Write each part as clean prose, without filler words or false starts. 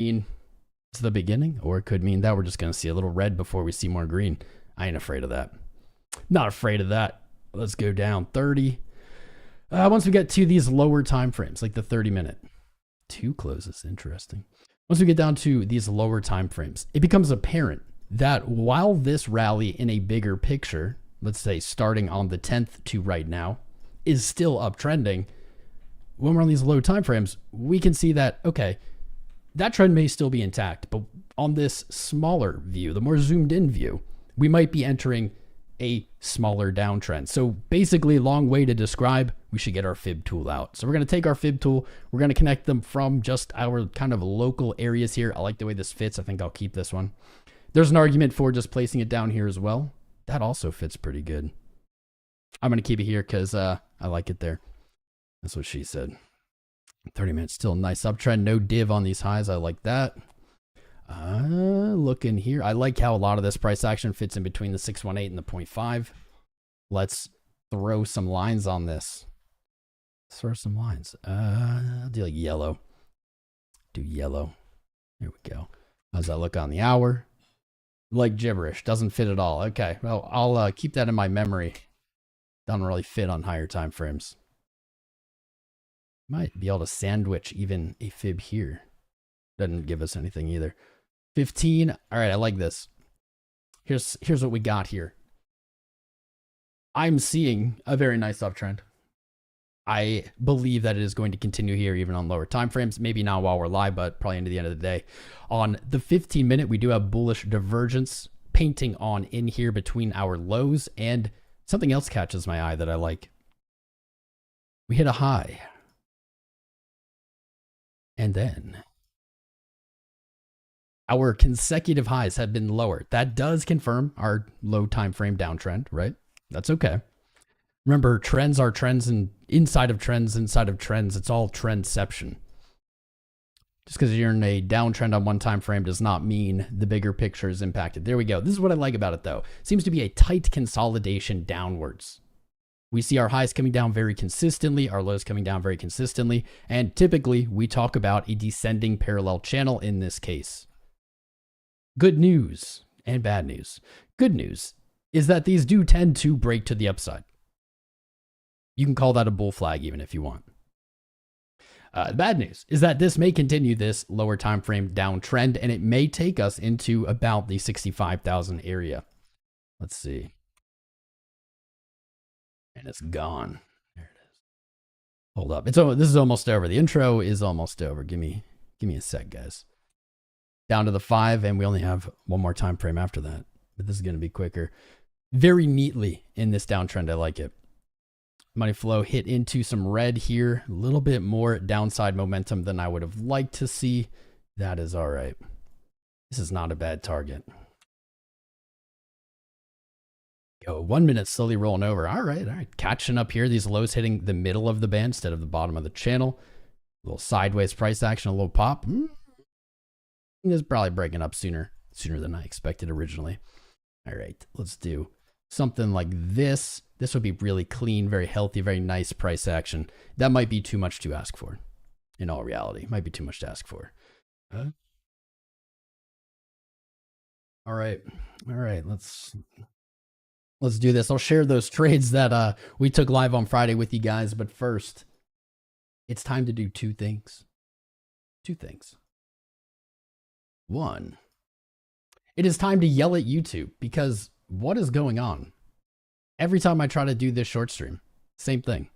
mean it's the beginning, or it could mean that we're just going to see a little red before we see more green. I ain't afraid of that. Not afraid of that. Let's go down 30. Once we get to these lower time frames, like the 30-minute. 2 closes, interesting. Once we get down to these lower time frames, it becomes apparent that while this rally in a bigger picture, let's say starting on the 10th to right now, is still uptrending, when we're on these low time frames, we can see that, okay, that trend may still be intact, but on this smaller view, the more zoomed in view, we might be entering a smaller downtrend. So basically, long way to describe, we should get our fib tool out. So we're going to take our fib tool, we're going to connect them from just our kind of local areas here. I like the way this fits. I think I'll keep this one. There's an argument for just placing it down here as well. That also fits pretty good. I'm going to keep it here because I like it there. That's what she said. 30 minutes, still a nice uptrend. No div on these highs. I like that. Look in here. I like how a lot of this price action fits in between the 618 and the 0.5. Let's throw some lines on this. Let's throw some lines. I'll do like yellow. Do yellow. There we go. How's that look on the hour? Like gibberish. Doesn't fit at all. Okay. Well, I'll keep that in my memory. Doesn't really fit on higher time frames. Might be able to sandwich even a fib here. Doesn't give us anything either. 15. All right, I like this. Here's what we got here. I'm seeing a very nice uptrend. I believe that it is going to continue here even on lower time frames. Maybe not while we're live, but probably into the end of the day. On the 15-minute, we do have bullish divergence painting on in here between our lows, and something else catches my eye that I like. We hit a high. And then our consecutive highs have been lower. That does confirm our low time frame downtrend, right? That's okay. Remember, trends are trends, and inside of trends, it's all trendception. Just because you're in a downtrend on one time frame does not mean the bigger picture is impacted. There we go. This is what I like about it, though. It seems to be a tight consolidation downwards. We see our highs coming down very consistently, our lows coming down very consistently, and typically we talk about a descending parallel channel in this case. Good news and bad news. Good news is that these do tend to break to the upside. You can call that a bull flag even if you want. Bad news is that this may continue this lower time frame downtrend, and it may take us into about the 65,000 area. Let's see. And it's gone. There it is. Hold up. This is almost over. The intro is almost over. Give me a sec, guys. Down to the 5, and we only have one more time frame after that. But this is going to be quicker. Very neatly in this downtrend. I like it. Money flow hit into some red here. A little bit more downside momentum than I would have liked to see. That is all right. This is not a bad target. Go 1 minute slowly rolling over. All right. Catching up here. These lows hitting the middle of the band instead of the bottom of the channel. A little sideways price action, a little pop. It's probably breaking up sooner than I expected originally. All right, let's do something like this. This would be really clean, very healthy, very nice price action. That might be too much to ask for. In all reality, might be too much to ask for. All right. Let's do this. I'll share those trades that we took live on Friday with you guys. But first, it's time to do two things. One, it is time to yell at YouTube, because what is going on? Every time I try to do this short stream, same thing.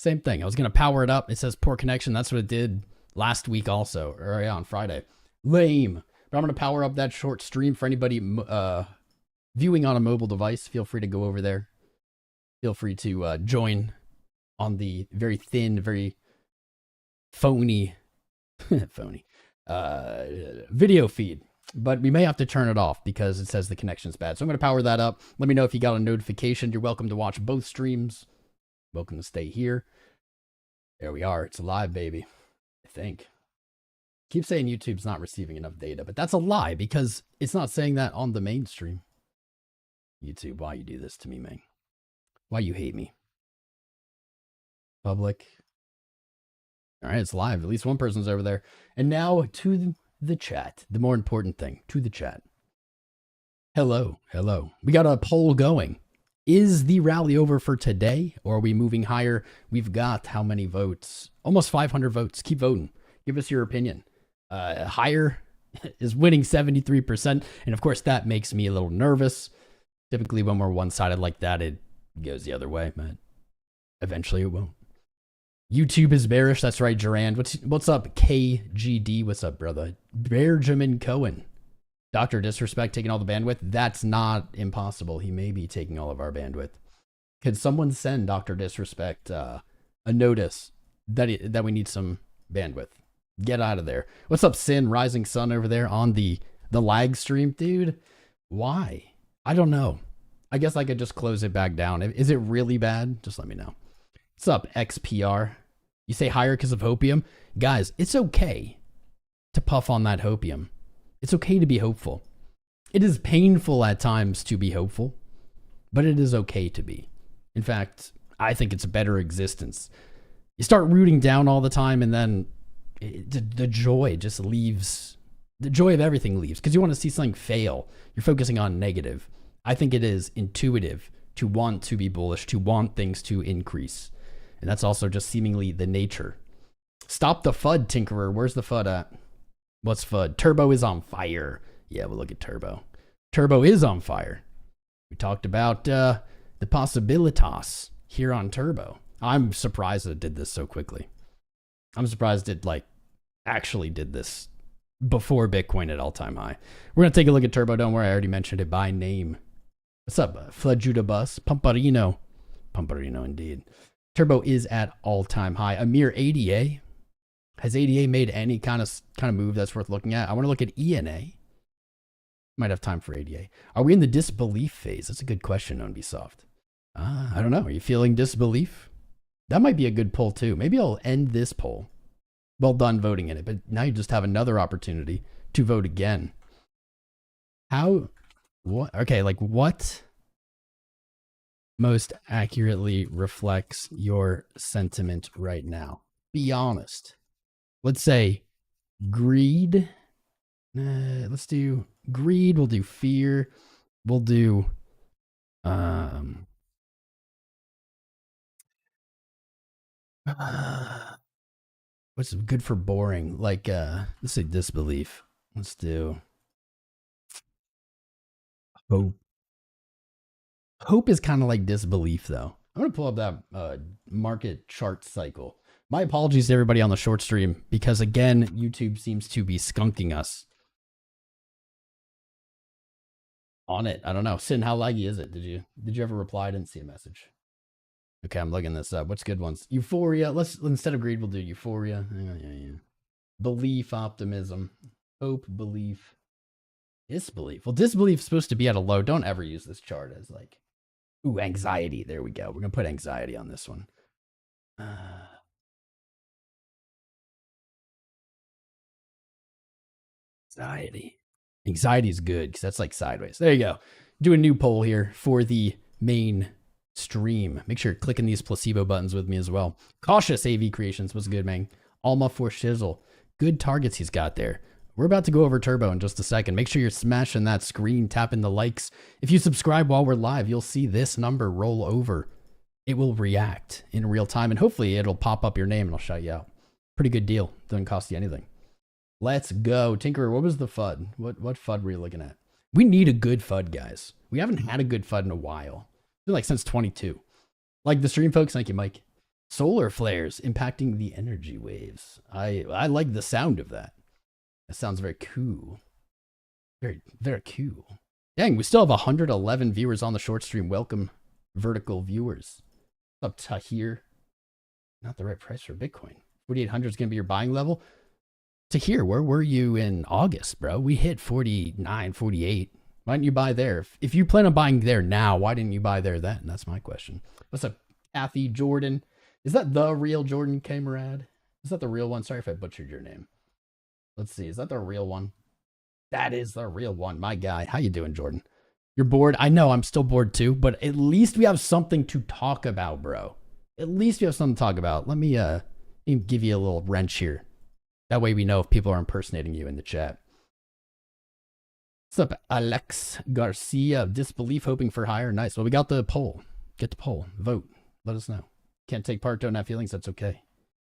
I was going to power it up. It says poor connection. That's what it did last week also, or yeah, on Friday. Lame. But I'm going to power up that short stream for anybody viewing on a mobile device. Feel free to go over there. Feel free to join on the very thin, very phony video feed. But we may have to turn it off because it says the connection's bad. So I'm going to power that up. Let me know if you got a notification. You're welcome to watch both streams. Welcome to stay here. There we are. It's live, baby. I think. Keep saying YouTube's not receiving enough data, but that's a lie because it's not saying that on the main stream. YouTube, why you do this to me, man? Why you hate me? Public. All right, it's live. At least one person's over there. And now to the chat, the more important thing, to the chat. Hello, hello. We got a poll going. Is the rally over for today, or are we moving higher? We've got how many votes? Almost 500 votes. Keep voting. Give us your opinion. Higher is winning 73%. And of course, that makes me a little nervous. Typically, when we're one-sided like that, it goes the other way, but eventually it won't. YouTube is bearish. That's right, Durand. What's up, KGD? What's up, brother? Benjamin Cohen. Dr. Disrespect taking all the bandwidth. That's not impossible. He may be taking all of our bandwidth. Could someone send Dr. Disrespect a notice that we need some bandwidth? Get out of there. What's up, Sin? Rising Sun over there on the lag stream, dude. Why? I don't know. I guess I could just close it back down. Is it really bad? Just let me know. What's up, XPR? You say higher because of hopium? Guys, it's okay to puff on that hopium. It's okay to be hopeful. It is painful at times to be hopeful, but it is okay to be. In fact, I think it's a better existence. You start rooting down all the time, and then the joy just leaves. The joy of everything leaves because you want to see something fail. You're focusing on negative. I think it is intuitive to want to be bullish, to want things to increase. And that's also just seemingly the nature. Stop the FUD, Tinkerer. Where's the FUD at? What's FUD? Turbo is on fire. Yeah, we'll look at Turbo. Turbo is on fire. We talked about the possibilitas here on Turbo. I'm surprised it did this so quickly. I'm surprised it actually did this before Bitcoin at all-time high. We're going to take a look at Turbo. Don't worry, I already mentioned it by name. What's up, Flajudabus? Pumparino. Pumparino, indeed. Turbo is at all-time high. A mere ADA. Has ADA made any kind of move that's worth looking at? I want to look at ENA. Might have time for ADA. Are we in the disbelief phase? That's a good question, Unbesoft. I don't know. Are you feeling disbelief? That might be a good poll too. Maybe I'll end this poll. Well done voting in it, but now you just have another opportunity to vote again. What? Okay, what most accurately reflects your sentiment right now? Be honest. Let's say greed. Let's do greed. We'll do fear. We'll do what's good for boring? Let's say disbelief. Let's do hope. Hope is kind of like disbelief, though. I'm going to pull up that market chart cycle. My apologies to everybody on the short stream, because again, YouTube seems to be skunking us on it. I don't know. Sin, how laggy is it? Did you ever reply? I didn't see a message. Okay, I'm looking this up. What's good ones? Euphoria. Let's, instead of greed, we'll do euphoria. Yeah. Belief, optimism, hope, belief, disbelief. Well, disbelief is supposed to be at a low. Don't ever use this chart as ooh, anxiety. There we go. We're going to put anxiety on this one. Anxiety. Anxiety is good because that's sideways. There you go. Do a new poll here for the main stream. Make sure you're clicking these placebo buttons with me as well. Cautious AV Creations. What's good, man? Alma for Shizzle. Good targets he's got there. We're about to go over Turbo in just a second. Make sure you're smashing that screen, tapping the likes. If you subscribe while we're live, you'll see this number roll over. It will react in real time, and hopefully it'll pop up your name and I'll shout you out. Pretty good deal. Doesn't cost you anything. Let's go. Tinkerer, what was the FUD? What FUD were you looking at? We need a good FUD, guys. We haven't had a good FUD in a while. It's been since 22. The stream folks, thank you, Mike. Solar flares impacting the energy waves. I like the sound of that. That sounds very cool. Very, very cool. Dang, we still have 111 viewers on the short stream. Welcome, vertical viewers. What's up, Tahir? Not the right price for Bitcoin. 4,800 is going to be your buying level. Tahir, where were you in August, bro? We hit 49, 48. Why didn't you buy there? If you plan on buying there now, why didn't you buy there then? That's my question. What's up, Kathy Jordan? Is that the real Jordan Camerad? Is that the real one? Sorry if I butchered your name. Let's see. Is that the real one? That is the real one. My guy. How you doing, Jordan? You're bored? I know. I'm still bored too, but at least we have something to talk about, bro. At least we have something to talk about. Let me give you a little wrench here. That way we know if people are impersonating you in the chat. What's up, Alex Garcia? Disbelief, hoping for higher. Nice. Well, we got the poll. Get the poll. Vote. Let us know. Can't take part, don't have feelings. That's okay.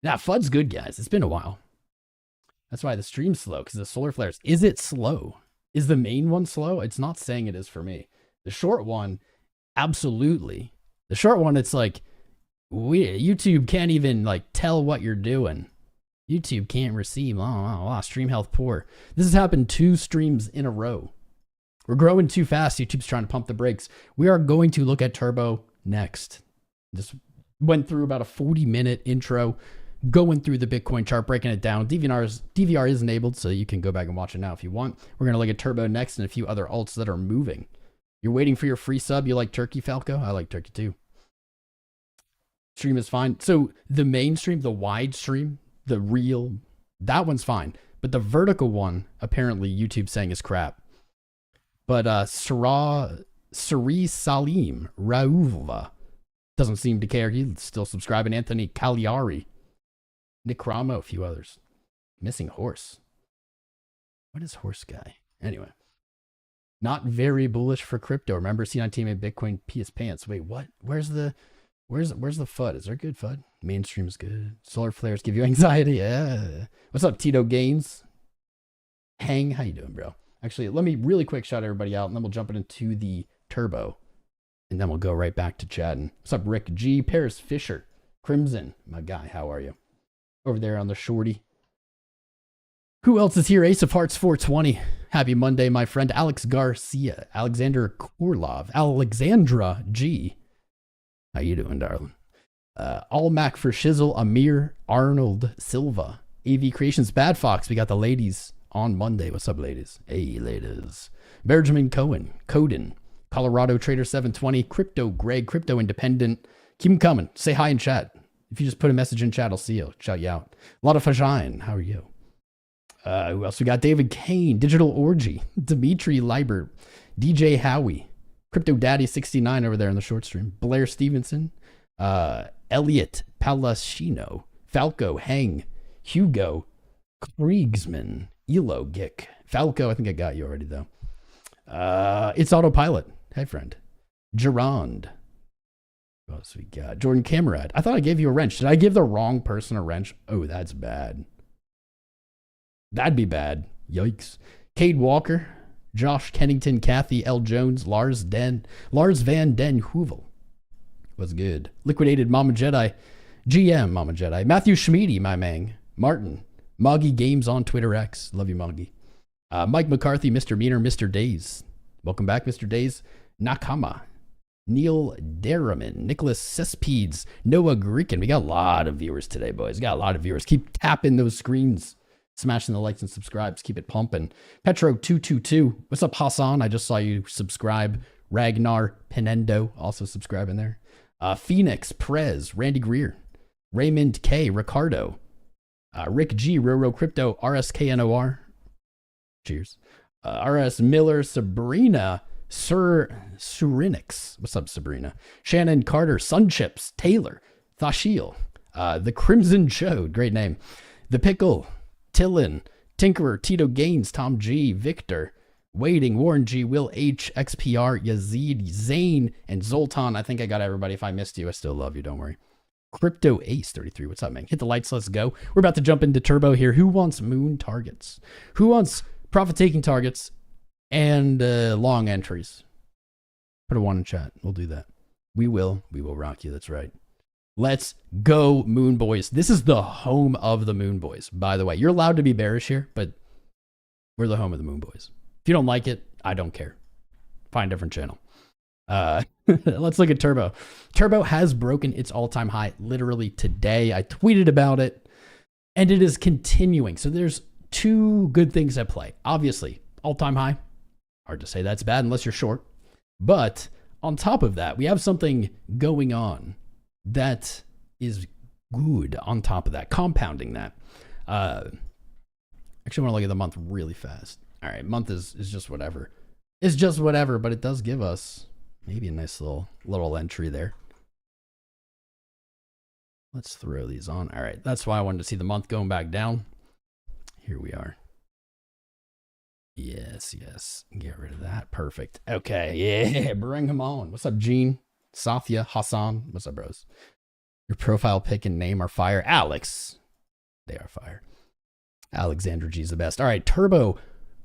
Nah, FUD's good, guys. It's been a while. That's why the stream's slow, because the solar flares. Is it slow? Is the main one slow? It's not saying it is for me. The short one, absolutely. The short one, it's like, YouTube can't even like tell what you're doing. YouTube can't receive. Stream health poor. This has happened 2 streams in a row. We're growing too fast. YouTube's trying to pump the brakes. We are going to look at Turbo next. Just went through about a 40-minute intro, going through the Bitcoin chart, breaking it down. DVR is enabled, so you can go back and watch it now if you want. We're going to look at Turbo next and a few other alts that are moving. You're waiting for your free sub. You like Turkey, Falco? I like Turkey too. Stream is fine. So the main stream, the wide stream, the real, that one's fine. But the vertical one, apparently YouTube's saying is crap. But Sari Salim Rauva doesn't seem to care. He's still subscribing. Anthony Cagliari, Nick Ramo, a few others. Missing horse. What is horse guy? Anyway. Not very bullish for crypto. Remember, C19 made Bitcoin pee his pants. Wait, what? Where's the FUD? Is there good FUD? Mainstream is good. Solar flares give you anxiety. Yeah. What's up, Tito Gaines? Hang, how you doing, bro? Actually, let me really quick shout everybody out, and then we'll jump into the Turbo, and then we'll go right back to chatting. What's up, Rick G? Paris Fisher, Crimson, my guy. How are you? Over there on the shorty. Who else is here? Ace of Hearts 420. Happy Monday, my friend. Alex Garcia, Alexander Korlov, Alexandra G. How you doing, darling? All Mac for Shizzle, Amir, Arnold Silva, AV Creations, Bad Fox. We got the ladies on Monday. What's up, ladies? Hey, ladies. Benjamin Cohen, Coden, Colorado Trader 720, Crypto Greg, Crypto Independent. Keep them coming. Say hi in chat. If you just put a message in chat, I'll see you. Shout you out. A lot of Fajine. How are you? Who else? We got David Kane, Digital Orgy, Dimitri Liebert, DJ Howie, Crypto Daddy 69 over there in the short stream, Blair Stevenson, Elliot Palacino, Falco, Hang, Hugo, Kriegsman, Elo, Gick, Falco. I think I got you already though. It's Autopilot. Hey, friend. Gerond. What else we got? Jordan Camerad. I thought I gave you a wrench. Did I give the wrong person a wrench? Oh, that's bad. That'd be bad. Yikes. Cade Walker, Josh Kennington, Kathy L. Jones, Lars Van Den Hoovel. What's good? Liquidated Mama Jedi, GM Mama Jedi, Matthew Schmeedy, my man, Martin, Moggy Games on Twitter X. Love you, Moggy. Mike McCarthy, Mr. Meaner, Mr. Days. Welcome back, Mr. Days. Nakama, Neil Derriman, Nicholas Cespedes, Noah Greekin. We got a lot of viewers today, boys. We got a lot of viewers. Keep tapping those screens. Smashing the likes and subscribes. Keep it pumping. Petro222. What's up, Hassan? I just saw you subscribe. Ragnar Penendo also subscribing there. Phoenix, Prez, Randy Greer, Raymond K, Ricardo, Rick G, Roro Crypto, RSKNOR. Cheers. RS Miller, Sabrina, Surinix. What's up, Sabrina? Shannon Carter, Sunchips, Taylor, Thashiel, The Crimson Chode. Great name. The Pickle, Tillin, Tinkerer, Tito Gaines, Tom G, Victor, Waiting, Warren G, Will H, XPR, Yazid, Zane, and Zoltan. I think I got everybody. If I missed you, I still love you. Don't worry. Crypto Ace 33. What's up, man? Hit the lights. Let's go. We're about to jump into Turbo here. Who wants moon targets? Who wants profit-taking targets and long entries? Put a 1 in chat. We'll do that. We will. We will rock you. That's right. Let's go, Moon Boys. This is the home of the Moon Boys, by the way. You're allowed to be bearish here, but we're the home of the Moon Boys. If you don't like it, I don't care. Find a different channel. Let's look at Turbo. Turbo has broken its all-time high literally today. I tweeted about it, and it is continuing. So there's 2 good things at play. Obviously, all-time high. Hard to say that's bad unless you're short. But on top of that, we have something going on that is good on top of that, compounding that. Actually, I want to look at the month really fast. All right, month is just whatever. It's just whatever, but it does give us maybe a nice little entry there. Let's throw these on. All right, that's why I wanted to see the month going back down. Here we are. Yes, yes. Get rid of that. Perfect. Okay, yeah, bring him on. What's up, Gene? Safia, Hassan. What's up, bros? Your profile pic and name are fire. Alex. They are fire. Alexander G is the best. All right, Turbo.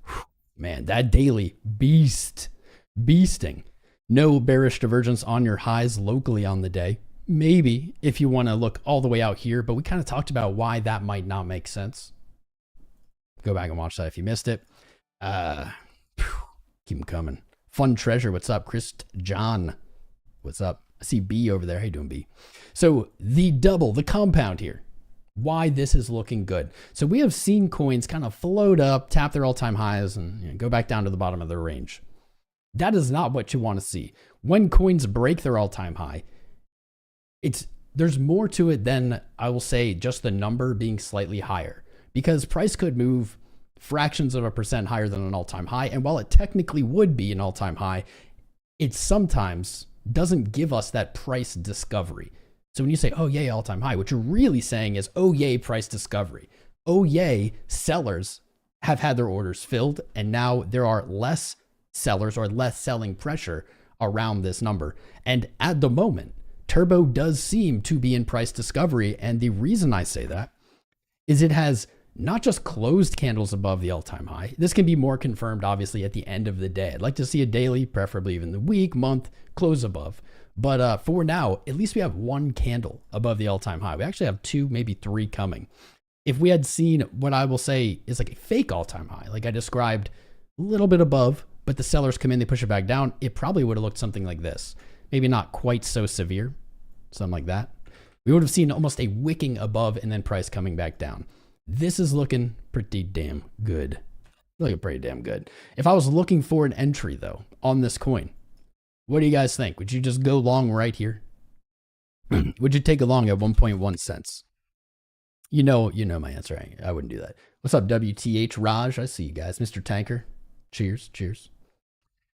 Whew, man, that daily beasting. No bearish divergence on your highs locally on the day. Maybe if you want to look all the way out here, but we kind of talked about why that might not make sense. Go back and watch that if you missed it. Keep them coming. Fun Treasure, what's up? Chris John, what's up? I see B over there. How you doing, B? So the double, the compound here, why this is looking good. So we have seen coins kind of float up, tap their all-time highs, and go back down to the bottom of their range. That is not what you want to see. When coins break their all-time high, there's more to it than, I will say, just the number being slightly higher, because price could move fractions of a percent higher than an all-time high. And while it technically would be an all-time high, it sometimes doesn't give us that price discovery. So when you say, oh, yay, all-time high, what you're really saying is, oh, yay, price discovery. Oh, yay, sellers have had their orders filled, and now there are less sellers or less selling pressure around this number. And at the moment, Turbo does seem to be in price discovery. And the reason I say that is it has not just closed candles above the all-time high. This can be more confirmed, obviously, at the end of the day. I'd like to see a daily, preferably even the week, month, close above. But for now, at least we have one candle above the all-time high. We actually have two, maybe three coming. If we had seen what I will say is like a fake all-time high, like I described, a little bit above, but the sellers come in, they push it back down, it probably would have looked something like this. Maybe not quite so severe, something like that. We would have seen almost a wicking above and then price coming back down. This is looking pretty damn good. Looking pretty damn good. If I was looking for an entry, though, on this coin, what do you guys think? Would you just go long right here? Would you take a long at 1.1 cents? You know my answer. I wouldn't do that. What's up, WTH Raj? I see you guys. Mr. Tanker. Cheers. Cheers.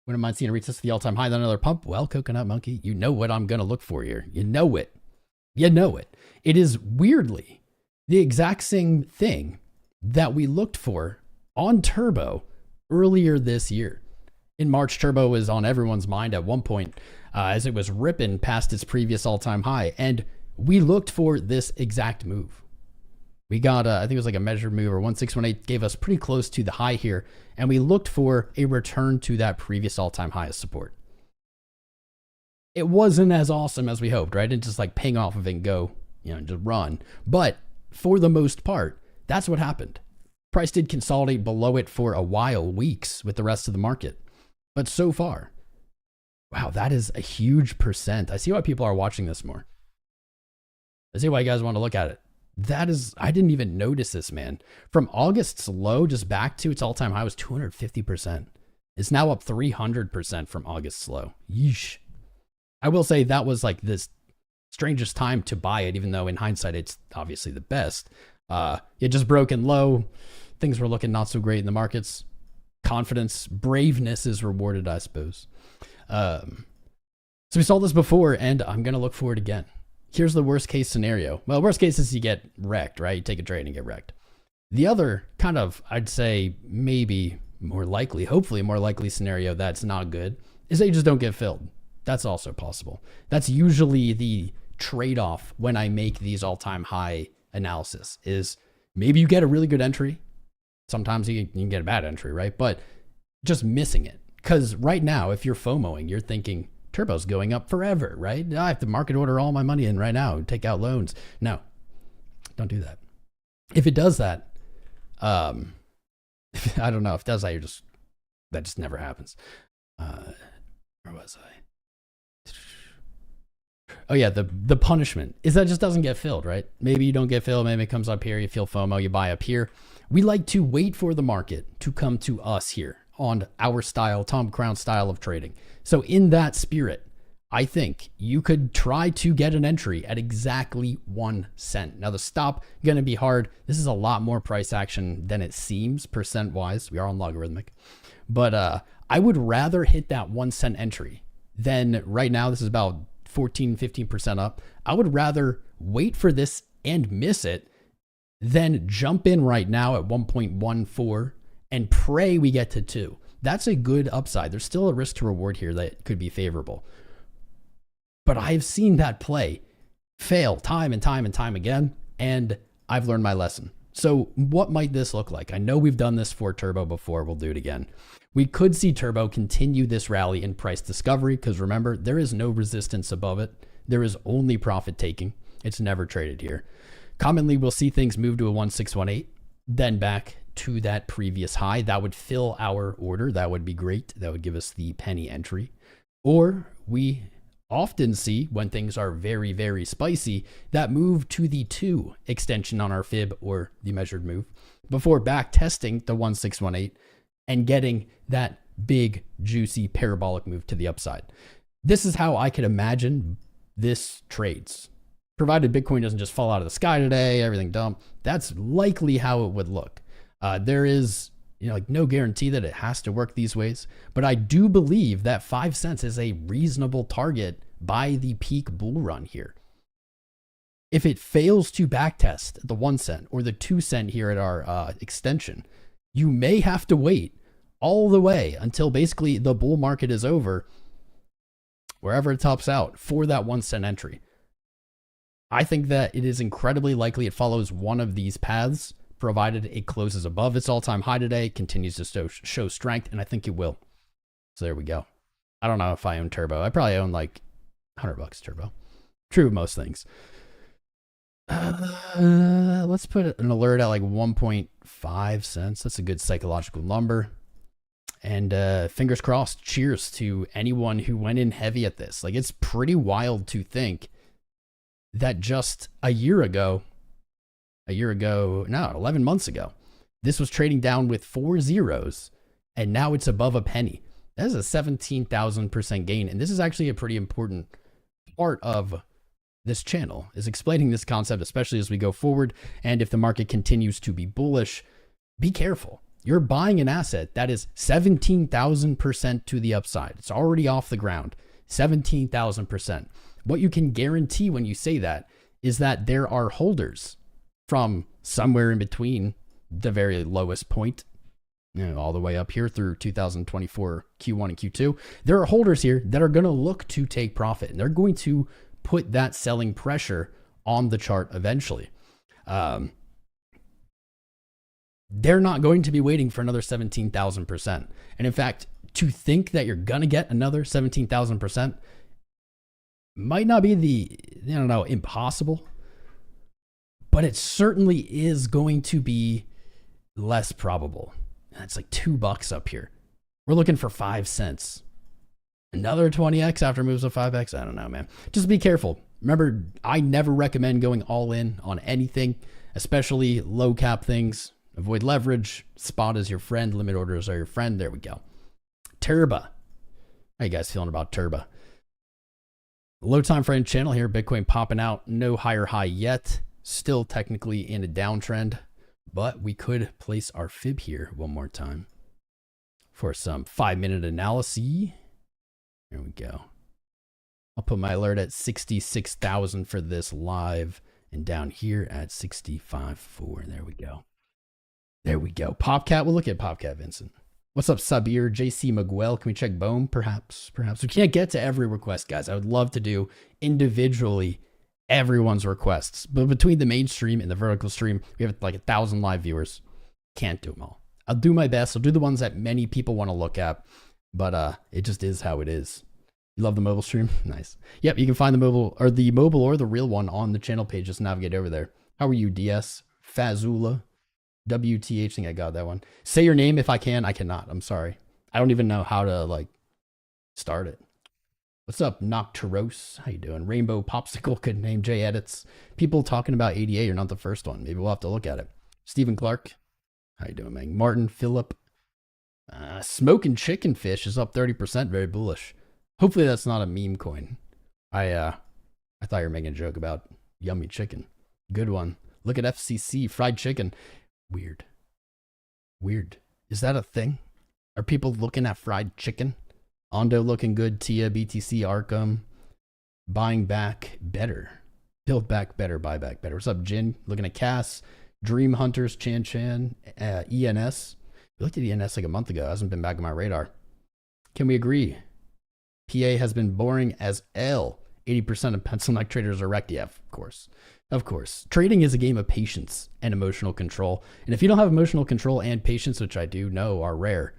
Wouldn't mind seeing a retest to the all-time high, then another pump. Well, Coconut Monkey, you know what I'm going to look for here. You know it. You know it. It is weirdly the exact same thing that we looked for on Turbo earlier this year. In March, Turbo was on everyone's mind at one point as it was ripping past its previous all-time high. And we looked for this exact move. We got, I think it was like a measured move, or 1618 gave us pretty close to the high here. And we looked for a return to that previous all-time high of support. It wasn't as awesome as we hoped, right? It didn't just like ping off of it and go, just run. But for the most part, that's what happened. Price did consolidate below it for a while, weeks, with the rest of the market. But so far, wow, that is a huge percent. I see why people are watching this more. I see why you guys want to look at it. That is, I didn't even notice this, man. From August's low just back to its all-time high was 250%. It's now up 300% from August's low. Yeesh. I will say that was like this strangest time to buy it, even though in hindsight, it's obviously the best. It just broke in low. Things were looking not so great in the markets. Confidence, braveness is rewarded, I suppose. So we saw this before, and I'm going to look for it again. Here's the worst case scenario. Well, worst case is you get wrecked, right? You take a trade and get wrecked. The other kind of, I'd say maybe more likely, hopefully more likely scenario that's not good is that you just don't get filled. That's also possible. That's usually the trade-off when I make these all-time high analysis is maybe you get a really good entry. Sometimes you can get a bad entry, right? But just missing it. Because right now, if you're FOMOing, you're thinking Turbo's going up forever, right? I have to market order all my money in right now and take out loans. No, don't do that. If it does that, I don't know. If it does that, that just never happens. Where was I? Oh yeah, the punishment is that it just doesn't get filled, right? Maybe you don't get filled, maybe it comes up here, you feel FOMO, you buy up here. We like to wait for the market to come to us here on our style, Tom Crown style of trading. So in that spirit, I think you could try to get an entry at exactly 1 cent. Now the stop going to be hard. This is a lot more price action than it seems percent wise. We are on logarithmic, but I would rather hit that 1 cent entry than right now. This is about 14, 15% up. I would rather wait for this and miss it, then jump in right now at 1.14 and pray we get to 2. That's a good upside. There's still a risk to reward here that could be favorable. But I've seen that play fail time and time and time again, and I've learned my lesson. So what might this look like? I know we've done this for Turbo before. We'll do it again. We could see Turbo continue this rally in price discovery because remember, there is no resistance above it. There is only profit taking. It's never traded here. Commonly, we'll see things move to a 1618, then back to that previous high. That would fill our order. That would be great. That would give us the penny entry. Or we often see when things are very, very spicy, that move to the 2 extension on our fib or the measured move before back testing the 1618 and getting that big, juicy parabolic move to the upside. This is how I could imagine this trades. Provided Bitcoin doesn't just fall out of the sky today, everything dump, that's likely how it would look. There is like no guarantee that it has to work these ways, but I do believe that 5 cents is a reasonable target by the peak bull run here. If it fails to backtest the 1 cent or the 2 cent here at our extension, you may have to wait all the way until basically the bull market is over, wherever it tops out, for that 1 cent entry. I think that it is incredibly likely it follows one of these paths, provided it closes above its all-time high today, continues to show strength, and I think it will. So there we go. I don't know if I own Turbo. I probably own like $100 Turbo. True of most things. Let's put an alert at like 1.5 cents. That's a good psychological number. And fingers crossed, cheers to anyone who went in heavy at this. Like, it's pretty wild to think that just a year ago, 11 months ago, this was trading down with 4 zeros, and now it's above a penny. That is a 17,000% gain. And this is actually a pretty important part of this channel, is explaining this concept, especially as we go forward. And if the market continues to be bullish, be careful. You're buying an asset that is 17,000% to the upside. It's already off the ground, 17,000%. What you can guarantee when you say that is that there are holders from somewhere in between the very lowest point, all the way up here through 2024 Q1 and Q2. There are holders here that are going to look to take profit, and they're going to put that selling pressure on the chart eventually. They're not going to be waiting for another 17,000%. And in fact, to think that you're going to get another 17,000% might not be impossible, but it certainly is going to be less probable. That's like $2 up here. We're looking for 5 cents. Another 20x after moves of 5x. I don't know, man. Just be careful. Remember, I never recommend going all in on anything, especially low cap things. Avoid leverage. Spot is your friend. Limit orders are your friend. There we go. Turbo. How you guys feeling about Turbo? Low time frame channel here. Bitcoin popping out. No higher high yet. Still technically in a downtrend, but we could place our fib here one more time for some 5-minute analysis. There we go. I'll put my alert at 66,000 for this live, and down here at 65.4. There we go. There we go. Popcat. We'll look at Popcat, Vincent. What's up, Sabir? JC Miguel. Can we check Bohm? Perhaps. We can't get to every request, guys. I would love to do individually everyone's requests, but between the mainstream and the vertical stream, we have like 1,000 live viewers. Can't do them all. I'll do my best. I'll do the ones that many people want to look at, but it just is how it is. You love the mobile stream? Nice. Yep, you can find the mobile or the real one on the channel page. Just navigate over there. How are you, DS? Fazula? WTH, think I got that one. Say your name if I can. I cannot. I'm sorry. I don't even know how to start it. What's up, Nocturose? How you doing? Rainbow Popsicle could name J Edits. People talking about ADA, you're not the first one. Maybe we'll have to look at it. Stephen Clark. How you doing, man? Martin Phillip. Smoking Chicken Fish is up 30%. Very bullish. Hopefully that's not a meme coin. I thought you were making a joke about yummy chicken. Good one. Look at FCC fried chicken. Weird. Is that a thing? Are people looking at fried chicken? Ando looking good. Tia, BTC, Arkham. Buying back better. Build back better, buy back better. What's up, Jin? Looking at Cass, Dream Hunters, Chan, ENS. We looked at ENS like a month ago. It hasn't been back on my radar. Can we agree? PA has been boring as L. 80% of pencil neck traders are wrecked. Yeah, of course. Of course. Trading is a game of patience and emotional control. And if you don't have emotional control and patience, which I do know are rare,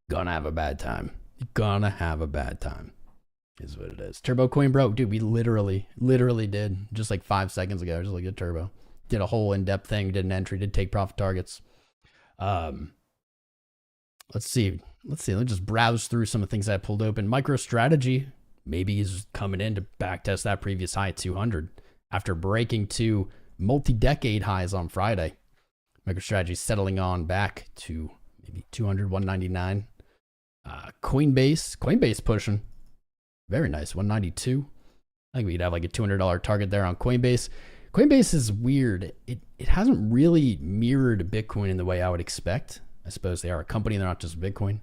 gonna have a bad time. Gonna have a bad time. Is what it is. Turbo coin, bro. Dude, we literally did just like 5 seconds ago. Just like a turbo. Did a whole in-depth thing, did an entry, did take profit targets. Let's see. Let me just browse through some of the things I pulled open. MicroStrategy maybe is coming in to backtest that previous high at 200 after breaking to multi-decade highs on Friday. MicroStrategy settling on back to maybe 200, 199. Coinbase pushing. Very nice, 192. I think we'd have like a $200 target there on Coinbase. Coinbase is weird. It hasn't really mirrored Bitcoin in the way I would expect. I suppose they are a company, they're not just Bitcoin.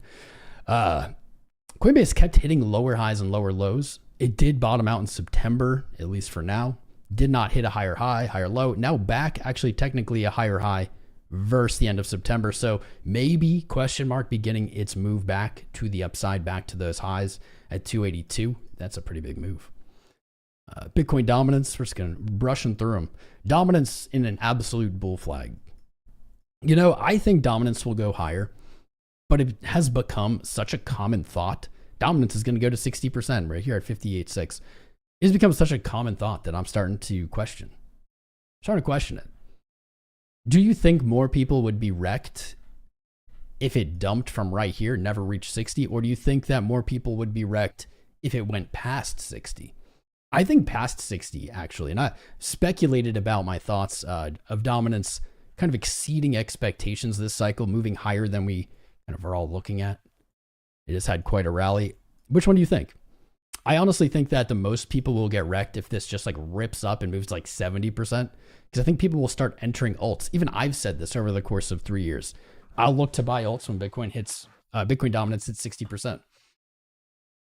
Coinbase kept hitting lower highs and lower lows. It did bottom out in September, at least for now. Did not hit a higher high, higher low. Now back, actually technically a higher high versus the end of September. So maybe, question mark, beginning its move back to the upside, back to those highs at 282. That's a pretty big move. Bitcoin dominance, we're just going to brushing through them. Dominance in an absolute bull flag. You know, I think dominance will go higher, but it has become such a common thought. Dominance is going to go to 60% right here at 58.6. It's become such a common thought that I'm starting to question. it. Do you think more people would be wrecked if it dumped from right here, never reached 60? Or do you think that more people would be wrecked if it went past 60? I think past 60, actually. And I speculated about my thoughts of dominance kind of exceeding expectations this cycle, moving higher than we kind of are all looking at. It has had quite a rally. Which one do you think? I honestly think that the most people will get wrecked if this just like rips up and moves like 70%. Because I think people will start entering alts. Even I've said this over the course of 3 years. I'll look to buy alts when Bitcoin dominance hits 60%.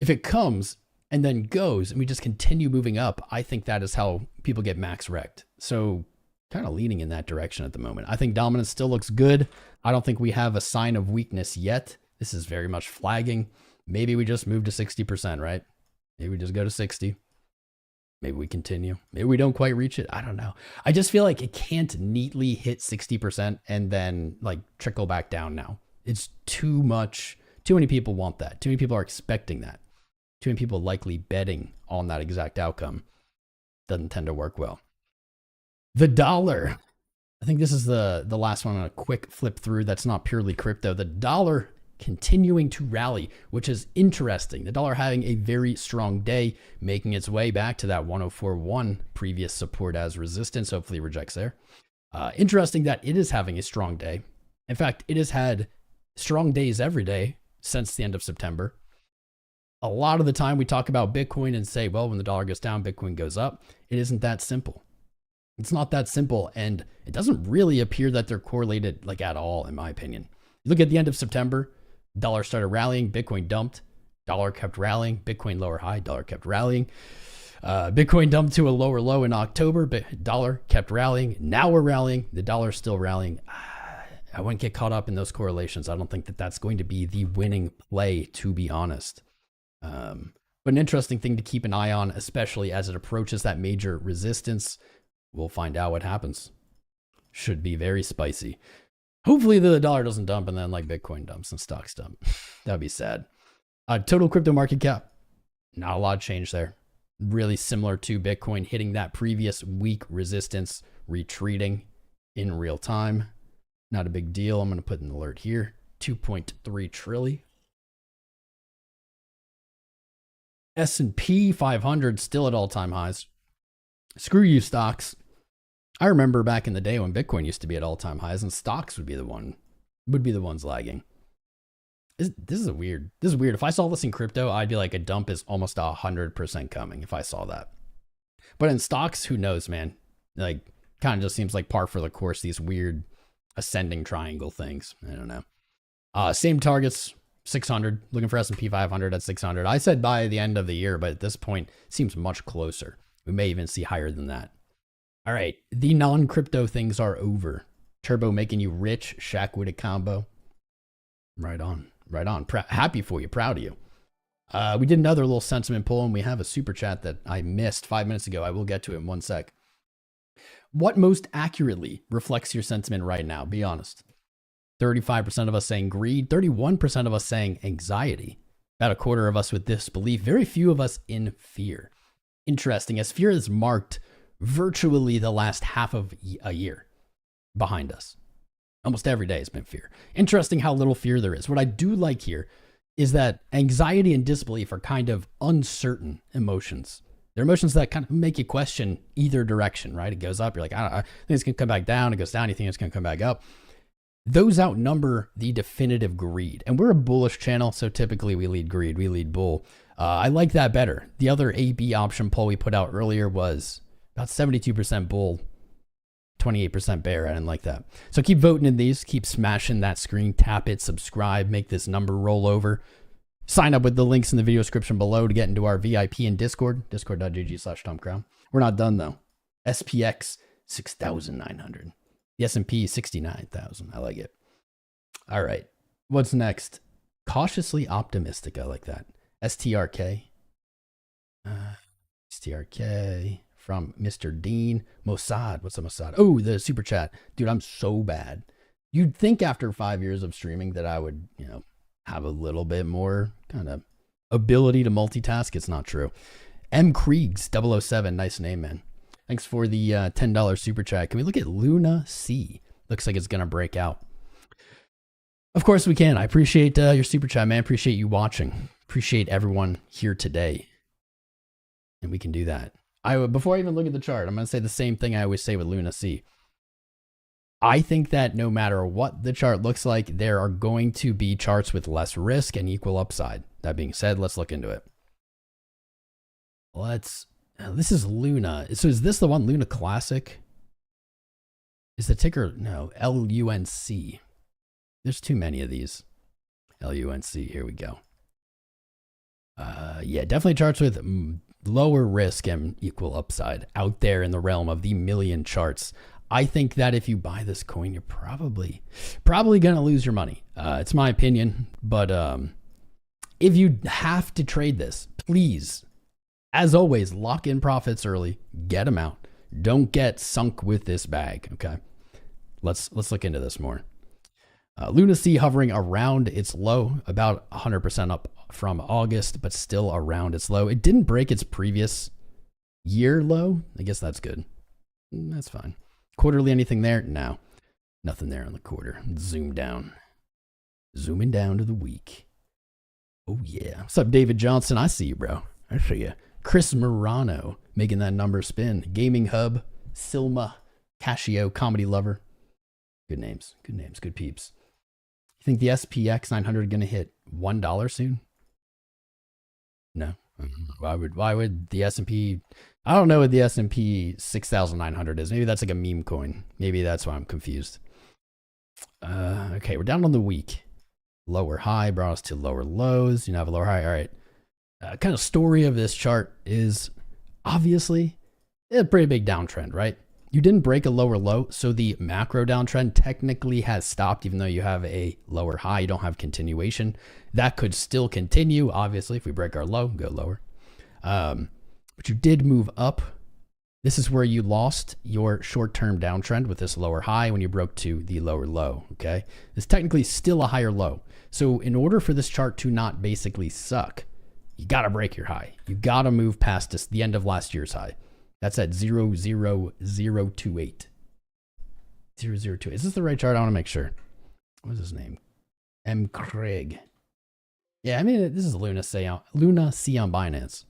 If it comes and then goes and we just continue moving up, I think that is how people get max wrecked. So kind of leaning in that direction at the moment. I think dominance still looks good. I don't think we have a sign of weakness yet. This is very much flagging. Maybe we just move to 60%, right? Maybe we just go to 60. Maybe we continue. Maybe we don't quite reach it. I don't know. I just feel like it can't neatly hit 60% and then like trickle back down now. It's too much. Too many people want that. Too many people are expecting that. Too many people likely betting on that exact outcome. Doesn't tend to work well. The dollar. I think this is the last one on a quick flip through. That's not purely crypto. The dollar continuing to rally, which is interesting. The dollar having a very strong day, making its way back to that 104.1 previous support as resistance. Hopefully rejects there. Interesting that it is having a strong day. In fact, it has had strong days every day since the end of September. A lot of the time we talk about Bitcoin and say, well, when the dollar goes down, Bitcoin goes up. It isn't that simple. It's not that simple. And it doesn't really appear that they're correlated like at all, in my opinion. You look at the end of September, dollar started rallying, Bitcoin dumped, dollar kept rallying, Bitcoin lower high, dollar kept rallying. Bitcoin dumped to a lower low in October, but dollar kept rallying. Now we're rallying, the dollar's still rallying. I wouldn't get caught up in those correlations. I don't think that that's going to be the winning play, to be honest. But an interesting thing to keep an eye on, especially as it approaches that major resistance. We'll find out what happens. Should be very spicy. Hopefully the dollar doesn't dump and then like Bitcoin dumps and stocks dump. That'd be sad. Total crypto market cap. Not a lot of change there. Really similar to Bitcoin hitting that previous weak resistance, retreating in real time. Not a big deal. I'm going to put an alert here. 2.3 trillion. S&P 500 still at all-time highs. Screw you, stocks. I remember back in the day when Bitcoin used to be at all-time highs and stocks would be the ones lagging. This is weird. If I saw this in crypto, I'd be like, a dump is almost 100% coming if I saw that. But in stocks, who knows, man? Like, kind of just seems like par for the course, these weird ascending triangle things. I don't know. Same targets, 600. Looking for S&P 500 at 600. I said by the end of the year, but at this point, it seems much closer. We may even see higher than that. All right, the non-crypto things are over. Turbo making you rich, Shaq with a combo. Right on, right on. Happy for you, proud of you. We did another little sentiment poll, and we have a super chat that I missed 5 minutes ago. I will get to it in 1 sec. What most accurately reflects your sentiment right now? Be honest. 35% of us saying greed, 31% of us saying anxiety, about a quarter of us with disbelief, very few of us in fear. Interesting, as fear has marked virtually the last half of a year behind us. Almost every day has been fear. Interesting how little fear there is. What I do like here is that anxiety and disbelief are kind of uncertain emotions. They're emotions that kind of make you question either direction, right? It goes up, you're like, I think it's going to come back down. It goes down, you think it's going to come back up. Those outnumber the definitive greed. And we're a bullish channel, so typically we lead greed, we lead bull. I like that better. The other AB option poll we put out earlier was about 72% bull, 28% bear. I didn't like that. So keep voting in these, keep smashing that screen, tap it, subscribe, make this number roll over. Sign up with the links in the video description below to get into our VIP in Discord, discord.gg/TomCrown. We're not done though. SPX 6,900. The S&P 69,000. I like it. All right. What's next? Cautiously optimistic. I like that. STRK. STRK from Mr. Dean. Mossad. What's a Mossad? Oh, the super chat. Dude, I'm so bad. You'd think after 5 years of streaming that I would, have a little bit more kind of ability to multitask. It's not true. M. Kriegs 007. Nice name, man. Thanks for the $10 super chat. Can we look at Luna C? Looks like it's going to break out. Of course we can. I appreciate your super chat, man. Appreciate you watching. Appreciate everyone here today. And we can do that. Before I even look at the chart, I'm going to say the same thing I always say with Luna C. I think that no matter what the chart looks like, there are going to be charts with less risk and equal upside. That being said, let's look into it. This is Luna. So is this the one, Luna Classic? Is the ticker? No, LUNC. There's too many of these. LUNC, here we go. Yeah, definitely charts with lower risk and equal upside out there in the realm of the million charts. I think that if you buy this coin, you're probably going to lose your money. It's my opinion, but if you have to trade this, please, as always, lock in profits early, get them out. Don't get sunk with this bag, okay? Let's look into this more. Luna C hovering around its low, about 100% up from August, but still around its low. It didn't break its previous year low. I guess that's good. That's fine. Quarterly, anything there? No, nothing there on the quarter. Zoom down. Zooming down to the week. Oh, yeah. What's up, David Johnson? I see you, bro. I see you. Chris Morano making that number spin. Gaming Hub, Silma, Casio, Comedy Lover. Good names. Good names. Good peeps. You think the SPX 900 going to hit $1 soon? No. Why would the S&P? I don't know what the S&P 6,900 is. Maybe that's like a meme coin. Maybe that's why I'm confused. Okay, we're down on the week. Lower high brought us to lower lows. You have a lower high. All right. Kind of story of this chart is obviously a pretty big downtrend, right? You didn't break a lower low, so the macro downtrend technically has stopped, even though you have a lower high. You don't have continuation. That could still continue. Obviously, if we break our low, go lower. But you did move up. This is where you lost your short-term downtrend with this lower high when you broke to the lower low, okay? It's technically still a higher low. So in order for this chart to not basically suck, you got to break your high. You got to move past this, the end of last year's high. That's at 00028. 002. Is this the right chart? I want to make sure. What's his name? M. Craig. Yeah, I mean, this is Luna C on Binance.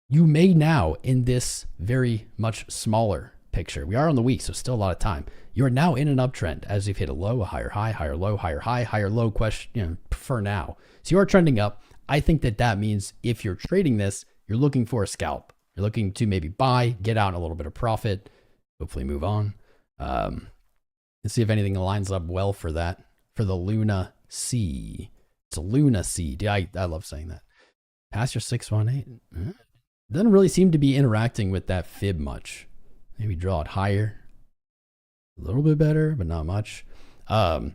You may now, in this very much smaller picture, we are on the week, so still a lot of time. You are now in an uptrend as you've hit a low, a higher high, higher low, higher high, higher low question, for now. So you are trending up. I think that means if you're trading this, you're looking for a scalp. You're looking to maybe buy, get out a little bit of profit, hopefully move on. And see if anything lines up well for that, for the Luna C. It's a Luna C. I love saying that. Pass your 618. Doesn't really seem to be interacting with that fib much. Maybe draw it higher. A little bit better, but not much. Your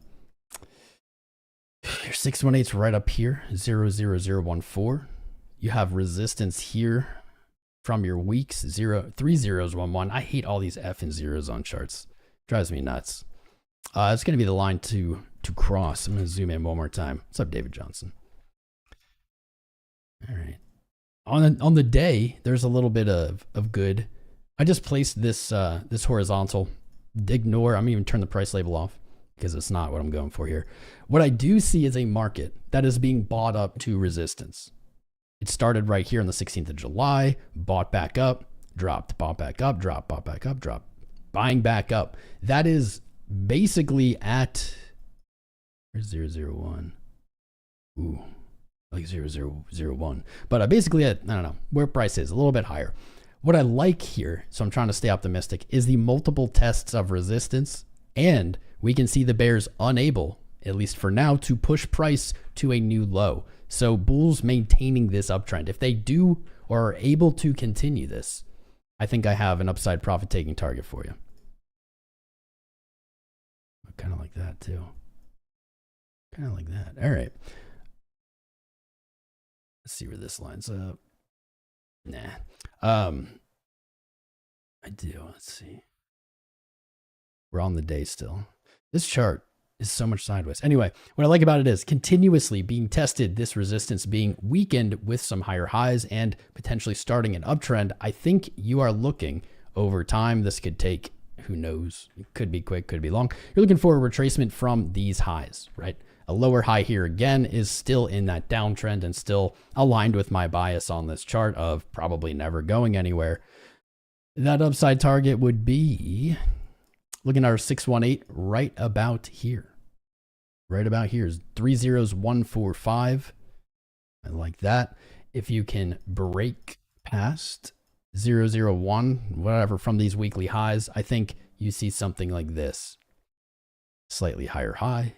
618 is right up here, 00014. You have resistance here from your weeks, 3 zeros, 1 1. I hate all these F and zeros on charts. Drives me nuts. It's going to be the line to cross. I'm going to zoom in one more time. What's up, David Johnson? All right. On the day, there's a little bit of good. I just placed this this horizontal. Ignore. I'm going to even turn the price label off because it's not what I'm going for here. What I do see is a market that is being bought up to resistance. It started right here on the 16th of July, bought back up, dropped, bought back up, dropped, bought back up, dropped, buying back up. That is basically at, where's 001? Ooh, like 0001. But basically at, I don't know, where price is, a little bit higher. What I like here, so I'm trying to stay optimistic, is the multiple tests of resistance, and we can see the bears unable, at least for now, to push price to a new low. So bulls maintaining this uptrend. If they do or are able to continue this, I think I have an upside profit taking target for you. Kind of like that too. Kind of like that. All right. Let's see where this lines up. Nah. I do. Let's see. We're on the day still. This chart is so much sideways. Anyway, what I like about it is continuously being tested, this resistance being weakened with some higher highs and potentially starting an uptrend. I think you are looking over time. This could take, who knows, it could be quick, could be long. You're looking for a retracement from these highs, right? A lower high here again is still in that downtrend and still aligned with my bias on this chart of probably never going anywhere. That upside target would be, looking at our 618 right about here. Right about here is 30145. I like that. If you can break past 001, whatever, from these weekly highs, I think you see something like this. Slightly higher high.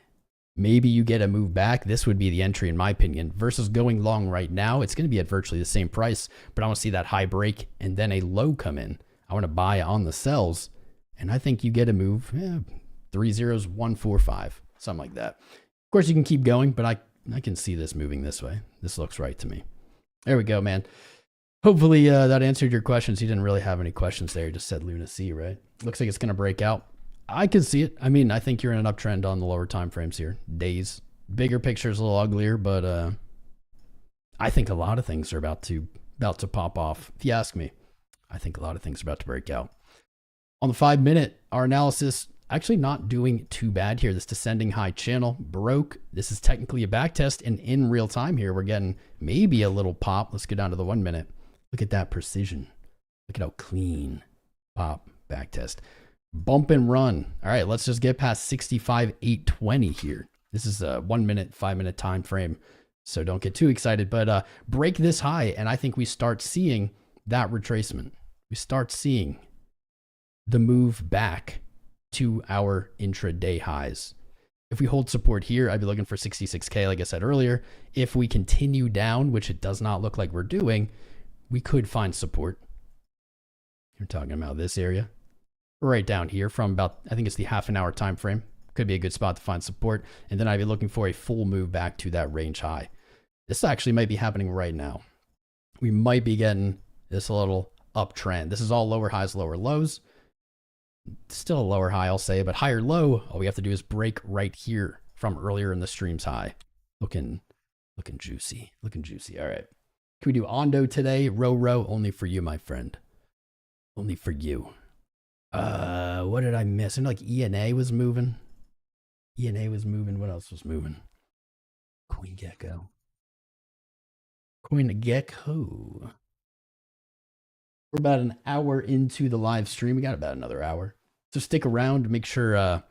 Maybe you get a move back. This would be the entry in my opinion versus going long right now. It's going to be at virtually the same price, but I want to see that high break and then a low come in. I want to buy on the sells. And I think you get a move, 30145, something like that. Of course, you can keep going, but I can see this moving this way. This looks right to me. There we go, man. Hopefully that answered your questions. You didn't really have any questions there. You just said Luna C, right? Looks like it's going to break out. I can see it. I mean, I think you're in an uptrend on the lower time frames here. Days. Bigger picture is a little uglier, but I think a lot of things are about to pop off. If you ask me, I think a lot of things are about to break out. On the 5 minute, our analysis actually not doing too bad here. This descending high channel broke. This is technically a back test, and in real time here, we're getting maybe a little pop. Let's go down to the 1 minute. Look at that precision. Look at how clean pop back test. Bump and run. All right, let's just get past 65,820 here. This is a 1 minute, 5 minute time frame, so don't get too excited. But break this high, and I think we start seeing that retracement. We start seeing the move back to our intraday highs. If we hold support here, I'd be looking for 66K, like I said earlier. If we continue down, which it does not look like we're doing, we could find support. You're talking about this area. Right down here from about, I think it's the half an hour time frame. Could be a good spot to find support. And then I'd be looking for a full move back to that range high. This actually might be happening right now. We might be getting this little uptrend. This is all lower highs, lower lows. Still a lower high, I'll say, but higher low, all we have to do is break right here from earlier in the stream's high. Looking juicy, looking juicy. All right. Can we do Ando today? Row, only for you, my friend. Only for you. What did I miss? I know like ENA was moving. ENA was moving. What else was moving? CoinGecko. CoinGecko. We're about an hour into the live stream. We got about another hour. So stick around. Make sure if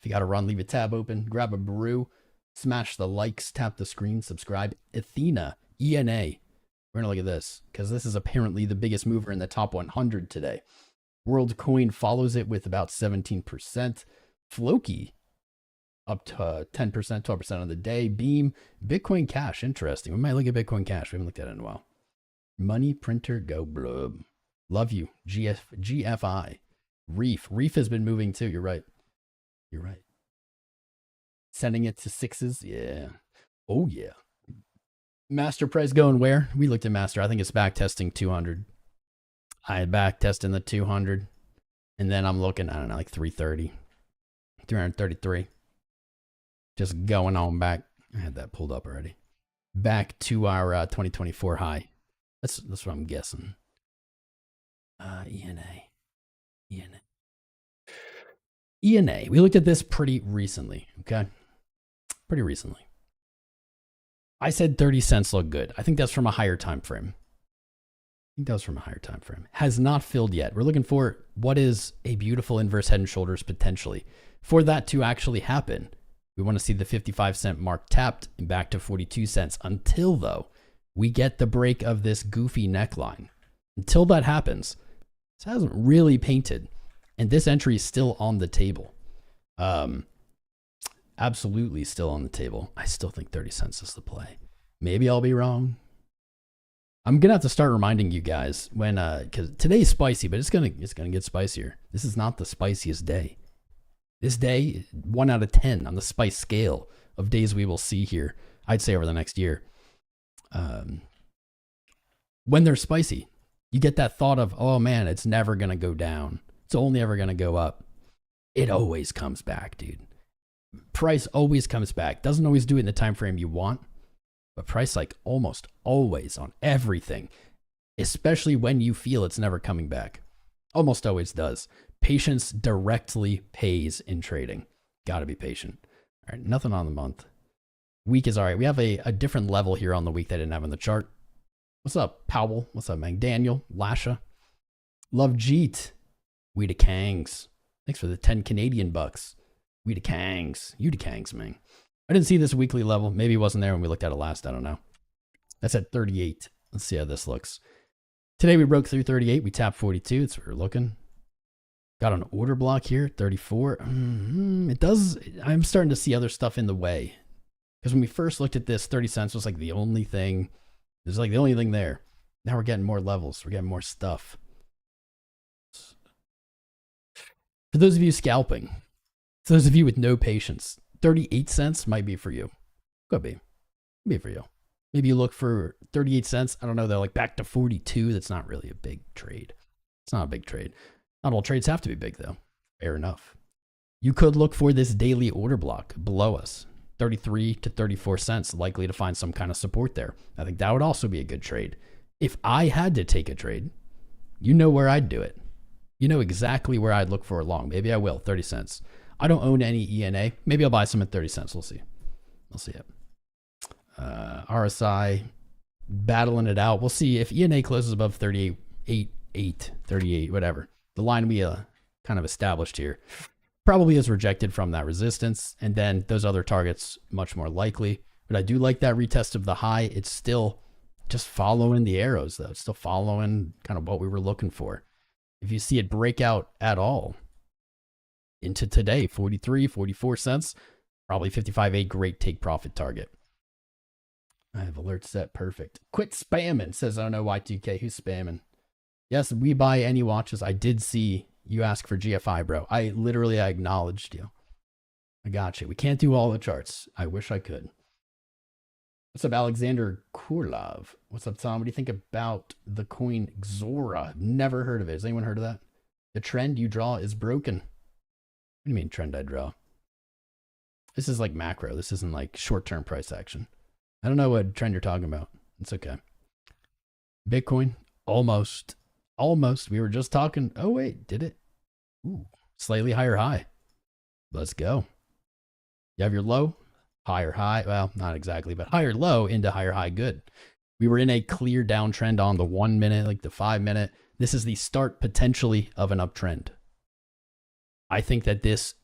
you got to run, leave a tab open. Grab a brew. Smash the likes. Tap the screen. Subscribe. Athena. ENA. We're going to look at this because this is apparently the biggest mover in the top 100 today. WorldCoin follows it with about 17%. Floki up to 10%, 12% on the day. Beam. Bitcoin Cash. Interesting. We might look at Bitcoin Cash. We haven't looked at it in a while. Money printer go blub. Love you. GFI. Reef has been moving too. You're right. You're right. Sending it to sixes. Yeah. Oh, yeah. Master price going where? We looked at master. I think it's back testing 200. I back testing the 200. And then I'm looking, I don't know, like 330. 333. Just going on back. I had that pulled up already. Back to our 2024 high. That's what I'm guessing. ENA. We looked at this pretty recently, okay? Pretty recently. I said 30 cents look good. I think that's from a higher time frame. Has not filled yet. We're looking for what is a beautiful inverse head and shoulders potentially. For that to actually happen, we want to see the 55-cent mark tapped and back to 42 cents. Until, though, we get the break of this goofy neckline. Until that happens, this hasn't really painted. And this entry is still on the table. Absolutely still on the table. I still think 30 cents is the play. Maybe I'll be wrong. I'm gonna have to start reminding you guys when because today's spicy, but it's gonna get spicier. This is not the spiciest day. This day, 1 out of 10 on the spice scale of days we will see here. I'd say over the next year. When they're spicy, you get that thought of, oh man, it's never gonna go down. It's only ever gonna go up. It always comes back, dude. Price always comes back. Doesn't always do it in the time frame you want, but price like almost always on everything, especially when you feel it's never coming back. Almost always does. Patience directly pays in trading. Gotta be patient. All right, nothing on the month. Week is all right. We have a different level here on the week that I didn't have on the chart. What's up, Powell? What's up, man? Daniel, Lasha, Love Jeet, We the Kangs. Thanks for the 10 Canadian bucks. We the Kangs. You the Kangs, man. I didn't see this weekly level. Maybe it wasn't there when we looked at it last. I don't know. That's at 38. Let's see how this looks. Today we broke through 38. We tapped 42. That's where we're looking. Got an order block here, 34. It does. I'm starting to see other stuff in the way. Because when we first looked at this, 30 cents was like the only thing. It was like the only thing there. Now we're getting more levels. We're getting more stuff. For those of you scalping, for those of you with no patience, 38 cents might be for you. Could be. Could be for you. Maybe you look for 38 cents. I don't know. They're like back to 42. That's not really a big trade. It's not a big trade. Not all trades have to be big, though. Fair enough. You could look for this daily order block below us. 33 to 34 cents, likely to find some kind of support there. I think that would also be a good trade. If I had to take a trade, you know where I'd do it. You know exactly where I'd look for a long. Maybe I will, 30 cents. I don't own any ENA. Maybe I'll buy some at 30 cents. We'll see. We'll see it. RSI, battling it out. We'll see if ENA closes above 38, whatever. The line we kind of established here probably is rejected from that resistance. And then those other targets, much more likely. But I do like that retest of the high. It's still just following the arrows, though. It's still following kind of what we were looking for. If you see it break out at all into today, 43, 44 cents, probably 55.8, great take profit target. I have alerts set. Perfect. Quit spamming, says I don't know Y2K. Who's spamming? Yes, we buy any watches. I did see you ask for GFI, bro. I acknowledged you. I got you. We can't do all the charts. I wish I could. What's up, Alexander Kurlov? What's up, Tom? What do you think about the coin Xora? Never heard of it. Has anyone heard of that? The trend you draw is broken. What do you mean trend I draw? This is like macro. This isn't like short-term price action. I don't know what trend you're talking about. It's okay. Bitcoin, almost. We were just talking. Oh, wait, did it? Ooh, slightly higher high. Let's go. You have your low, higher high. Well, not exactly, but higher low into higher high. Good. We were in a clear downtrend on the 1 minute, like the 5 minute. This is the start potentially of an uptrend. I think that this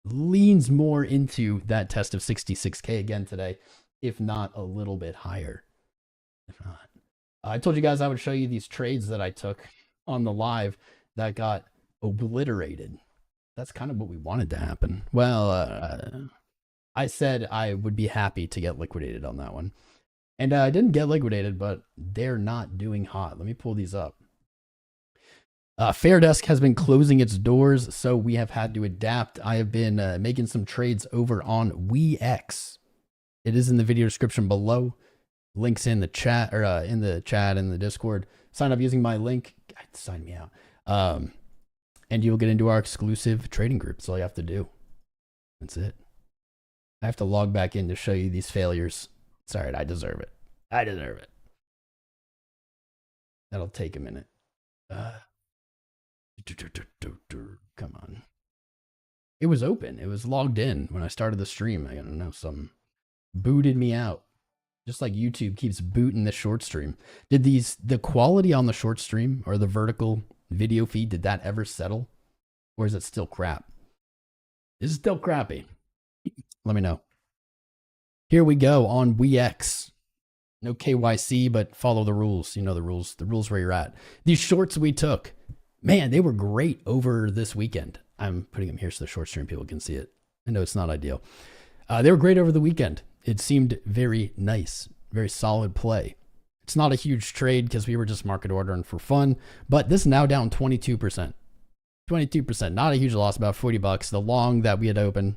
leans more into that test of 66K again today, if not a little bit higher. If not. I told you guys I would show you these trades that I took on the live that got obliterated. That's kind of what we wanted to happen. Well, I said I would be happy to get liquidated on that one. And I didn't get liquidated, but they're not doing hot. Let me pull these up. Fairdesk has been closing its doors, so we have had to adapt. I have been making some trades over on 𝐓𝐫𝐸X. It is in the video description below. Links in the chat, or in the Discord. Sign up using my link. God, sign me out. And you'll get into our exclusive trading group. That's all you have to do. That's it. I have to log back in to show you these failures. It's all right. I deserve it. I deserve it. That'll take a minute. Come on. It was open. It was logged in when I started the stream. I don't know. Some booted me out. Just like YouTube keeps booting the short stream. Did the quality on the short stream or the vertical video feed, did that ever settle? Or is it still crap? Is it still crappy? Let me know. Here we go on 𝐓𝐸X. No KYC, but follow the rules. You know the rules. The rules where you're at. These shorts we took, man, they were great over this weekend. I'm putting them here so the short stream people can see it. I know it's not ideal. They were great over the weekend. It seemed very nice, very solid play. It's not a huge trade because we were just market ordering for fun, but this is now down 22%. 22%, not a huge loss, about $40. The long that we had open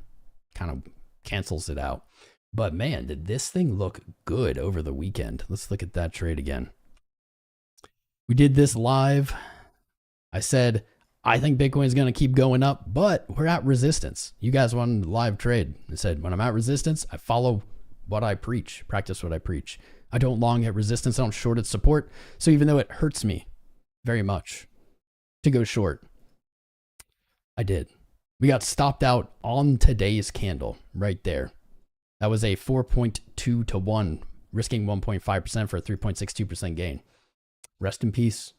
kind of cancels it out. But man, did this thing look good over the weekend. Let's look at that trade again. We did this live. I said, I think Bitcoin is going to keep going up, but we're at resistance. You guys want a live trade. I said, when I'm at resistance, I follow what I preach, practice what I preach. I don't long at resistance. I don't short at support. So even though it hurts me very much to go short, I did. We got stopped out on today's candle right there. That was a 4.2 to 1, risking 1.5% for a 3.62% gain. Rest in peace.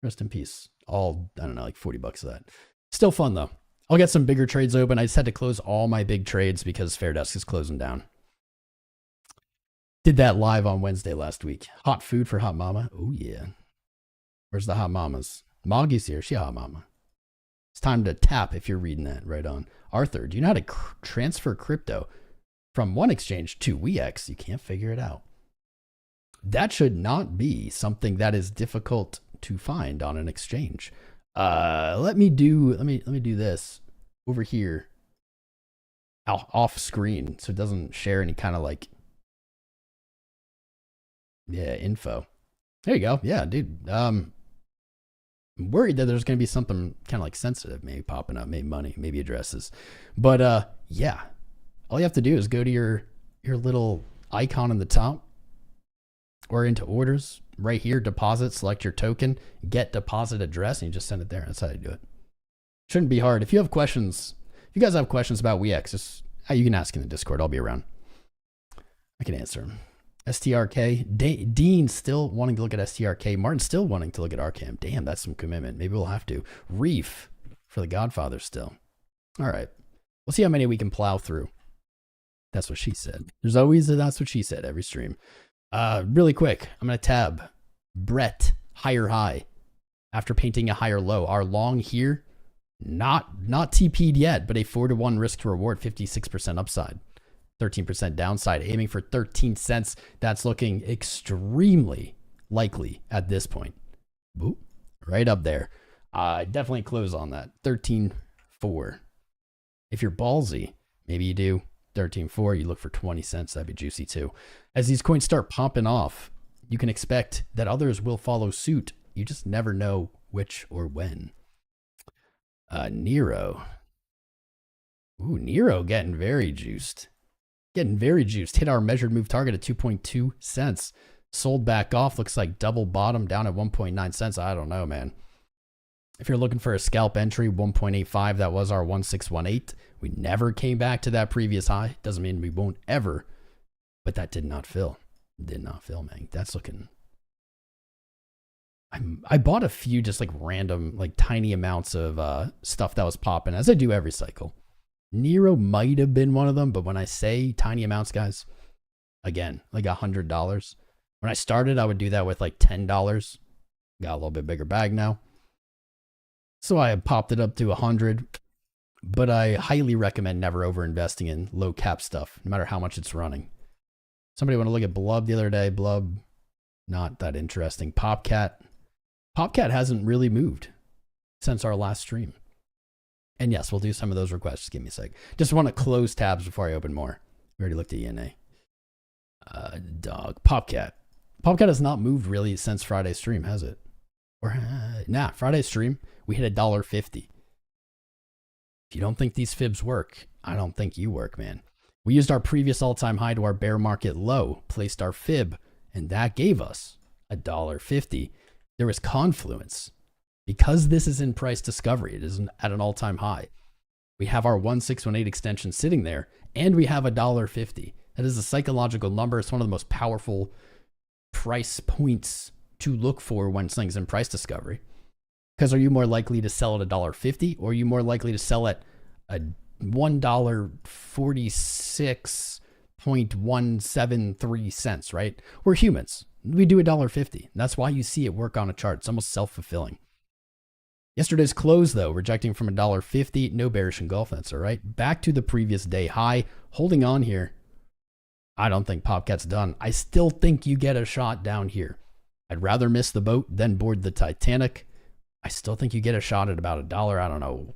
Rest in peace. All, I don't know, like $40 of that. Still fun though. I'll get some bigger trades open. I just had to close all my big trades because Fairdesk is closing down. Did that live on Wednesday last week. Hot food for Hot Mama. Oh yeah. Where's the Hot Mamas? Moggy's here. She a Hot Mama. It's time to tap if you're reading that. Right on. Arthur, do you know how to transfer crypto from one exchange to 𝐓𝐸X? You can't figure it out. That should not be something that is difficult to find on an exchange. Let me do this over here off screen so it doesn't share any kind of like info. There you go. Yeah, dude. I'm worried that there's going to be something kind of like sensitive maybe popping up, maybe money, maybe addresses. But yeah. All you have to do is go to your little icon in the top or into orders right here, deposit, select your token, get deposit address, and you just send it there. That's how you do it. Shouldn't be hard. If you have questions, if you guys have questions about 𝐓𝐸X, just you can ask in the Discord. I'll be around. I can answer them. STRK, Dean still wanting to look at STRK. Martin still wanting to look at RCAM. Damn, that's some commitment. Maybe we'll have to. Reef for the Godfather still. All right. We'll see how many we can plow through. That's what she said. There's always a that's what she said every stream. Really quick, I'm going to tab Brett higher high after painting a higher low. Our long here, not TP'd yet, but a 4 to 1 risk to reward, 56% upside, 13% downside, aiming for 13 cents. That's looking extremely likely at this point. Boop, right up there. Definitely close on that. 13.4. If you're ballsy, maybe you do 13.4, you look for 20 cents. That'd be juicy too. As these coins start popping off, you can expect that others will follow suit. You just never know which or when. Nero. Ooh, Nero getting very juiced. Getting very juiced. Hit our measured move target at 2.2 cents. Sold back off. Looks like double bottom down at 1.9 cents. I don't know, man. If you're looking for a scalp entry, 1.85, that was our 1618. We never came back to that previous high. Doesn't mean we won't ever, but that did not fill. Did not fill, man. That's looking... I bought a few just like random, like tiny amounts of stuff that was popping, as I do every cycle. Nero might have been one of them, but when I say tiny amounts, guys, again, like $100. When I started, I would do that with like $10. Got a little bit bigger bag now. So I popped it up to 100, but I highly recommend never over investing in low cap stuff, no matter how much it's running. Somebody want to look at Blub the other day. Blub, not that interesting. Popcat hasn't really moved since our last stream. And yes, we'll do some of those requests. Just give me a sec. Just want to close tabs before I open more. We already looked at ENA. Dog. Popcat. Popcat has not moved really since Friday's stream, has it? Or nah, Friday's stream, we hit $1.50. If you don't think these fibs work, I don't think you work, man. We used our previous all-time high to our bear market low, placed our fib, and that gave us $1.50. There was confluence. Because this is in price discovery, it is at an all-time high. We have our 1618 extension sitting there, and we have $1.50. That is a psychological number. It's one of the most powerful price points to look for when something's in price discovery. Because are you more likely to sell at $1.50, or are you more likely to sell at a $1.46.173, right? We're humans. We do $1.50. That's why you see it work on a chart. It's almost self-fulfilling. Yesterday's close, though, rejecting from $1.50, no bearish engulfments, all right? Back to the previous day high, holding on here. I don't think Popcat's done. I still think you get a shot down here. I'd rather miss the boat than board the Titanic. I still think you get a shot at about $1. I don't know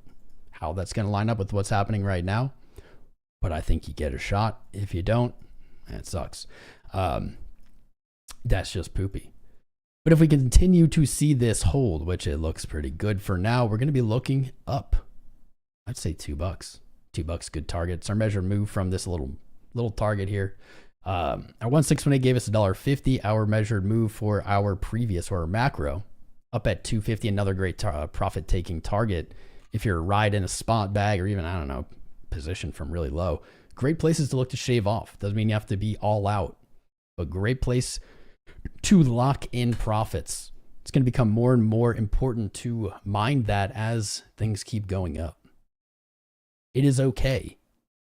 how that's going to line up with what's happening right now, but I think you get a shot. If you don't, that sucks. That's just poopy. But if we continue to see this hold, which it looks pretty good for now, we're going to be looking up. I'd say $2. $2, good target. It's our measured move from this little target here. Our 1618 gave us $1.50. Our measured move for our previous or our macro up at $2.50. Another great profit taking target. If you're riding a spot bag or even, I don't know, position from really low, great places to look to shave off. Doesn't mean you have to be all out, but great place to lock in profits. It's going to become more and more important to mind that as things keep going up. It is okay.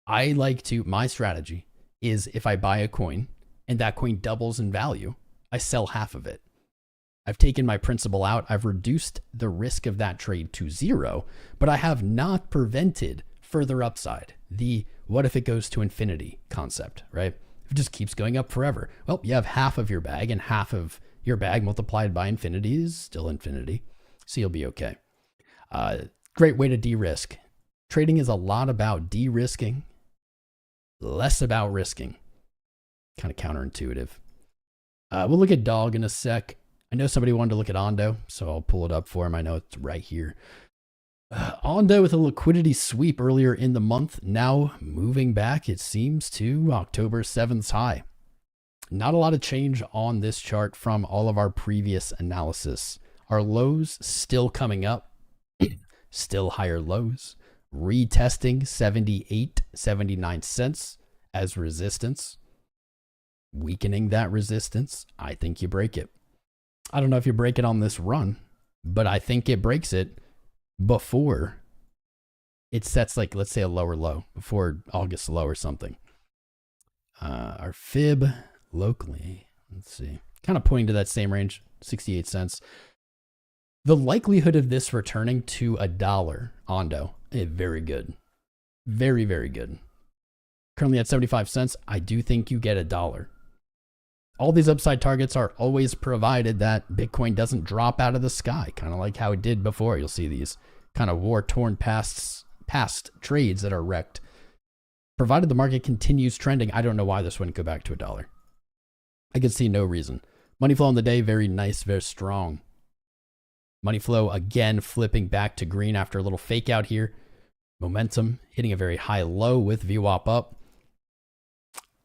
My strategy is if I buy a coin and that coin doubles in value, I sell half of it. I've taken my principal out. I've reduced the risk of that trade to zero, but I have not prevented further upside. The what if it goes to infinity concept, right? It just keeps going up forever. Well, you have half of your bag, and half of your bag multiplied by infinity is still infinity. So you'll be okay. Great way to de-risk. Trading is a lot about de-risking, less about risking. Kind of counterintuitive. We'll look at Dog in a sec. I know somebody wanted to look at Ando, so I'll pull it up for him. I know it's right here. Ando with a liquidity sweep earlier in the month, now moving back, it seems, to October 7th's high. Not a lot of change on this chart from all of our previous analysis. Our lows still coming up, still higher lows, retesting 78.79 cents as resistance, weakening that resistance. I think you break it. I don't know if you break it on this run, but I think it breaks it before it sets, like, let's say a lower low, before August low or something. Our fib locally, let's see, kind of pointing to that same range, 68 cents. The likelihood of this returning to $1 Ando, very good. Very, very good. Currently at 75 cents, I do think you get $1. All these upside targets are always provided that Bitcoin doesn't drop out of the sky, kind of like how it did before. You'll see these kind of war-torn past trades that are wrecked. Provided the market continues trending, I don't know why this wouldn't go back to $1. I can see no reason. Money flow on the day, very nice, very strong. Money flow again flipping back to green after a little fake out here. Momentum hitting a very high low with VWAP up.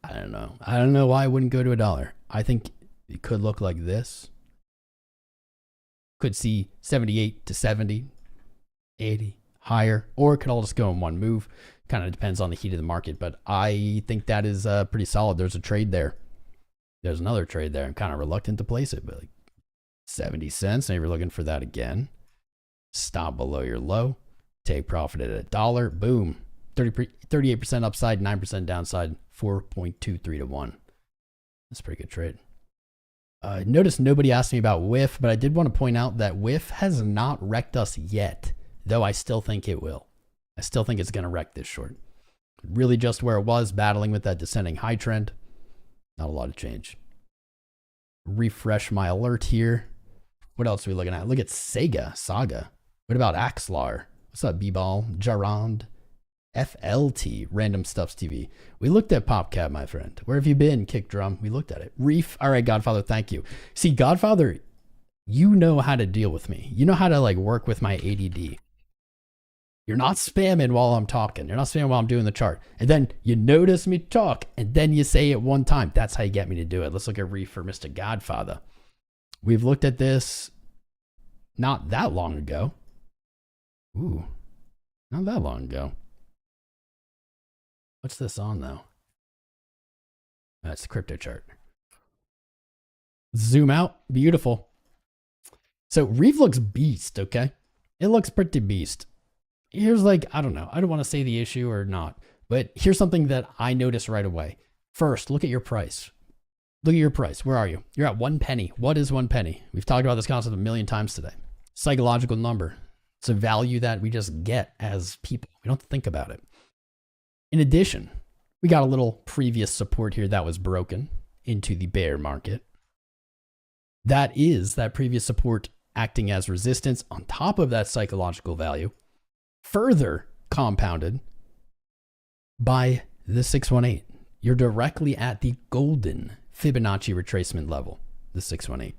I don't know. I don't know why it wouldn't go to $1. I think it could look like this. Could see 78 to 70, 80, higher, or it could all just go in one move. Kind of depends on the heat of the market, but I think that is pretty solid. There's a trade there. There's another trade there. I'm kind of reluctant to place it, but like 70 cents. Maybe you're looking for that again. Stop below your low. Take profit at $1. Boom. 38% upside, 9% downside, 4.23 to 1. That's a pretty good trade. Notice nobody asked me about WIF, but I did want to point out that WIF has not wrecked us yet, though I still think it will. I still think it's going to wreck this short. Really just where it was, battling with that descending high trend. Not a lot of change. Refresh my alert here. What else are we looking at? Look at Saga. What about Axlar? What's up, B-Ball? Jarond? FLT, Random Stuffs TV. We looked at PopCap, my friend. Where have you been, Kick Drum? We looked at it. Reef. All right, Godfather, thank you. See, Godfather, you know how to deal with me. You know how to like work with my ADD. You're not spamming while I'm talking. You're not spamming while I'm doing the chart. And then you notice me talk, and then you say it one time. That's how you get me to do it. Let's look at Reef for Mr. Godfather. We've looked at this not that long ago. Ooh, not that long ago. What's this on, though? That's the crypto chart. Zoom out. Beautiful. So Reef looks beast, okay? It looks pretty beast. Here's like, I don't know. I don't want to say the issue or not, but here's something that I noticed right away. First, look at your price. Look at your price. Where are you? You're at 1 penny. What is 1 penny? We've talked about this concept a million times today. Psychological number. It's a value that we just get as people. We don't think about it. In addition, we got a little previous support here that was broken into the bear market. That is that previous support acting as resistance on top of that psychological value, further compounded by the 618. You're directly at the golden Fibonacci retracement level, the 618.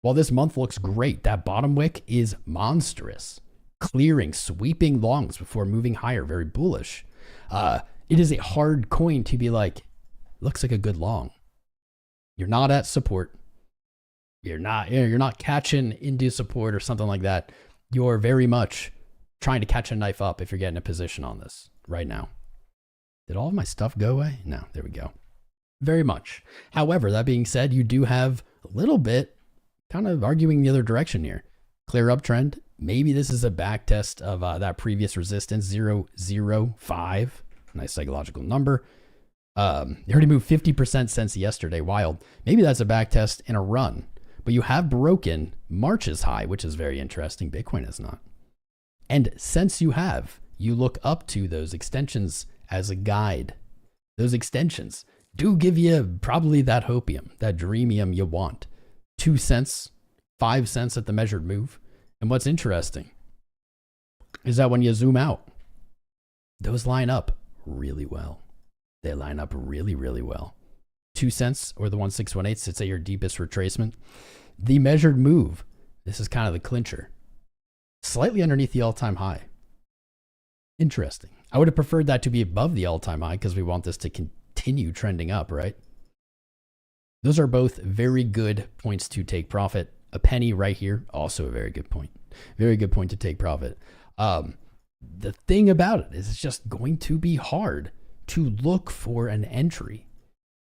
While this month looks great, that bottom wick is monstrous, clearing, sweeping longs before moving higher, very bullish. It is a hard coin to be like, looks like a good long. You're not at support. You're not catching into support or something like that. You're very much trying to catch a knife up if you're getting a position on this right now. Did all of my stuff go away? No, there we go. Very much. However, that being said, you do have a little bit kind of arguing the other direction here. Clear uptrend. Maybe this is a back test of that previous resistance, 0.005. Nice psychological number. It already moved 50% since yesterday. Wild. Maybe that's a back test and a run. But you have broken March's high, which is very interesting. Bitcoin is not. And since you have, you look up to those extensions as a guide. Those extensions do give you probably that hopium, that dreamium you want. 2 cents, 5 cents at the measured move. And what's interesting is that when you zoom out, those line up really well. They line up really, really well. 2 cents or the 1618 sits at your deepest retracement. The measured move, this is kind of the clincher, slightly underneath the all-time high. Interesting. I would have preferred that to be above the all-time high because we want this to continue trending up, right? Those are both very good points to take profit. A penny right here, also a very good point. Very good point to take profit. The thing about it is it's just going to be hard to look for an entry.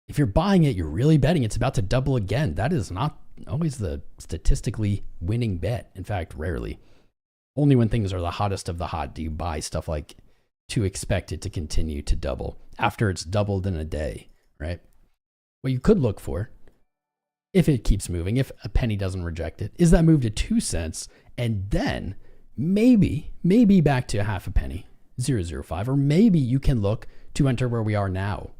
If you're buying it, you're really betting it's about to double again. That is not always the statistically winning bet. In fact, rarely. Only when things are the hottest of the hot do you buy stuff like to expect it to continue to double after it's doubled in a day, right? What you could look for, if it keeps moving, if a penny doesn't reject it, is that move to 2 cents and then maybe back to half a penny, 0.005, or maybe you can look to enter where we are now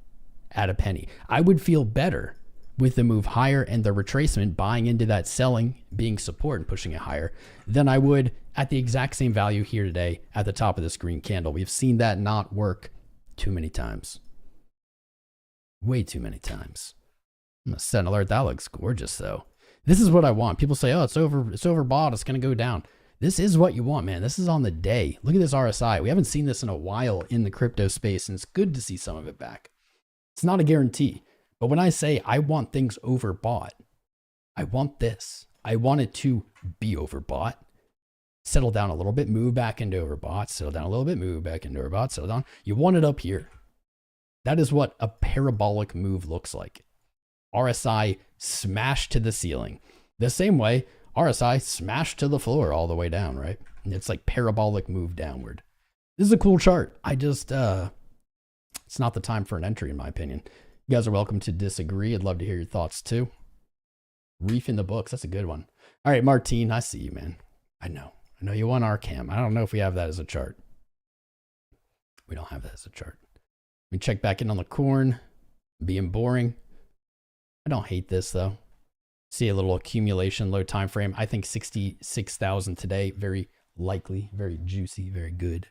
at a penny. I would feel better with the move higher and the retracement buying into that selling being support and pushing it higher than I would at the exact same value here today at the top of this green candle. We've seen that not work too many times. Way too many times. I'm gonna set an alert. That looks gorgeous though. This is what I want. People say, oh, it's overbought. It's going to go down. This is what you want, man. This is on the day. Look at this RSI. We haven't seen this in a while in the crypto space, and it's good to see some of it back. It's not a guarantee. But when I say I want things overbought, I want this. I want it to be overbought, settle down a little bit, move back into overbought, settle down a little bit, move back into overbought, settle down. You want it up here. That is what a parabolic move looks like. RSI smashed to the ceiling. The same way RSI smashed to the floor all the way down, right? It's like parabolic move downward. This is a cool chart. I just, it's not the time for an entry in my opinion. You guys are welcome to disagree. I'd love to hear your thoughts too. Reef in the books. That's a good one. All right, Martine, I see you, man. I know you want RCAM. I don't know if we have that as a chart. We don't have that as a chart. We check back in on the corn. Being boring. I don't hate this though. See a little accumulation, low time frame. I think 66,000 today, very likely, very juicy, very good.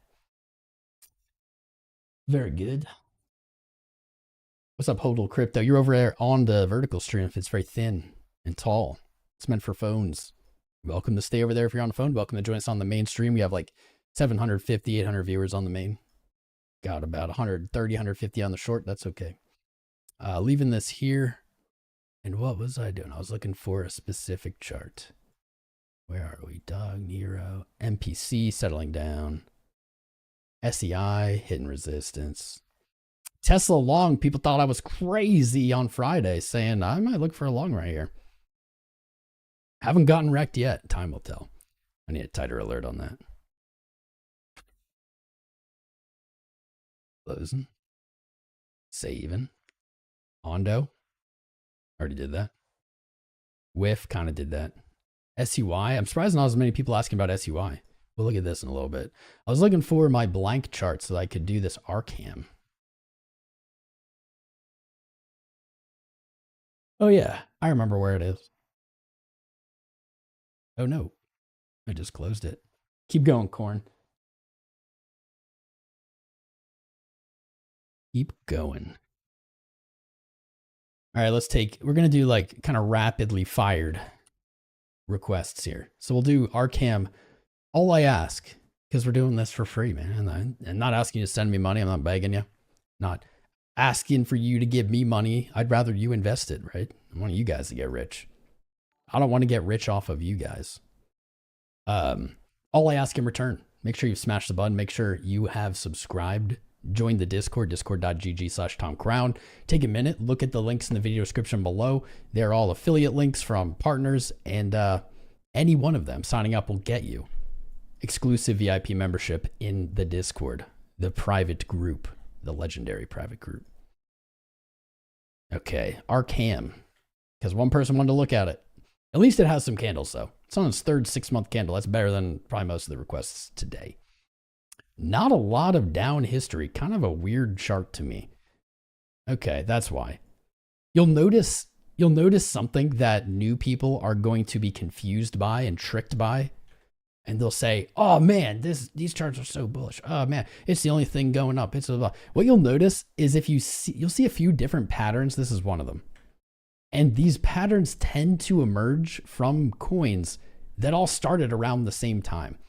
Very good. What's up, Hodl Crypto? You're over there on the vertical stream. If it's very thin and tall, it's meant for phones. Welcome to stay over there if you're on the phone. Welcome to join us on the main stream. We have like 750, 800 viewers on the main. Got about 130, 150 on the short. That's okay. Leaving this here. And what was I doing? I was looking for a specific chart. Where are we? Dog, Nero, MPC settling down. SEI hitting resistance. Tesla long, people thought I was crazy on Friday saying I might look for a long right here. Haven't gotten wrecked yet. Time will tell. I need a tighter alert on that. Closing. Saving. Ando. Already did that. Whiff kind of did that. SUI. I'm surprised not as many people asking about SUI. We'll look at this in a little bit. I was looking for my blank chart so that I could do this 𝐅𝐫𝐚𝐽. Oh yeah, I remember where it is. Oh no, I just closed it. Keep going, Corn. Keep going. All right, we're going to do like kind of rapidly fired requests here. So we'll do 𝐅𝐫𝐚. All I ask, because we're doing this for free, man, and not asking you to send me money. I'm not begging you. Not asking for you to give me money. I'd rather you invest it, right? I want you guys to get rich. I don't want to get rich off of you guys. All I ask in return, make sure you've smashed the button. Make sure you have subscribed. Join the Discord, discord.gg/TomCrown. Take a minute, look at the links in the video description below. They're all affiliate links from partners, and any one of them signing up will get you exclusive VIP membership in the Discord, the private group, the legendary private group. Okay, 𝐅𝐫𝐚, because one person wanted to look at it. At least it has some candles, though. It's on its third 6-month candle. That's better than probably most of the requests today. Not a lot of down history. Kind of a weird chart to me. Okay, that's why. You'll notice something that new people are going to be confused by and tricked by. And they'll say, oh man, these charts are so bullish. Oh man, it's the only thing going up. It's blah. What you'll notice is you'll see a few different patterns. This is one of them. And these patterns tend to emerge from coins that all started around the same time.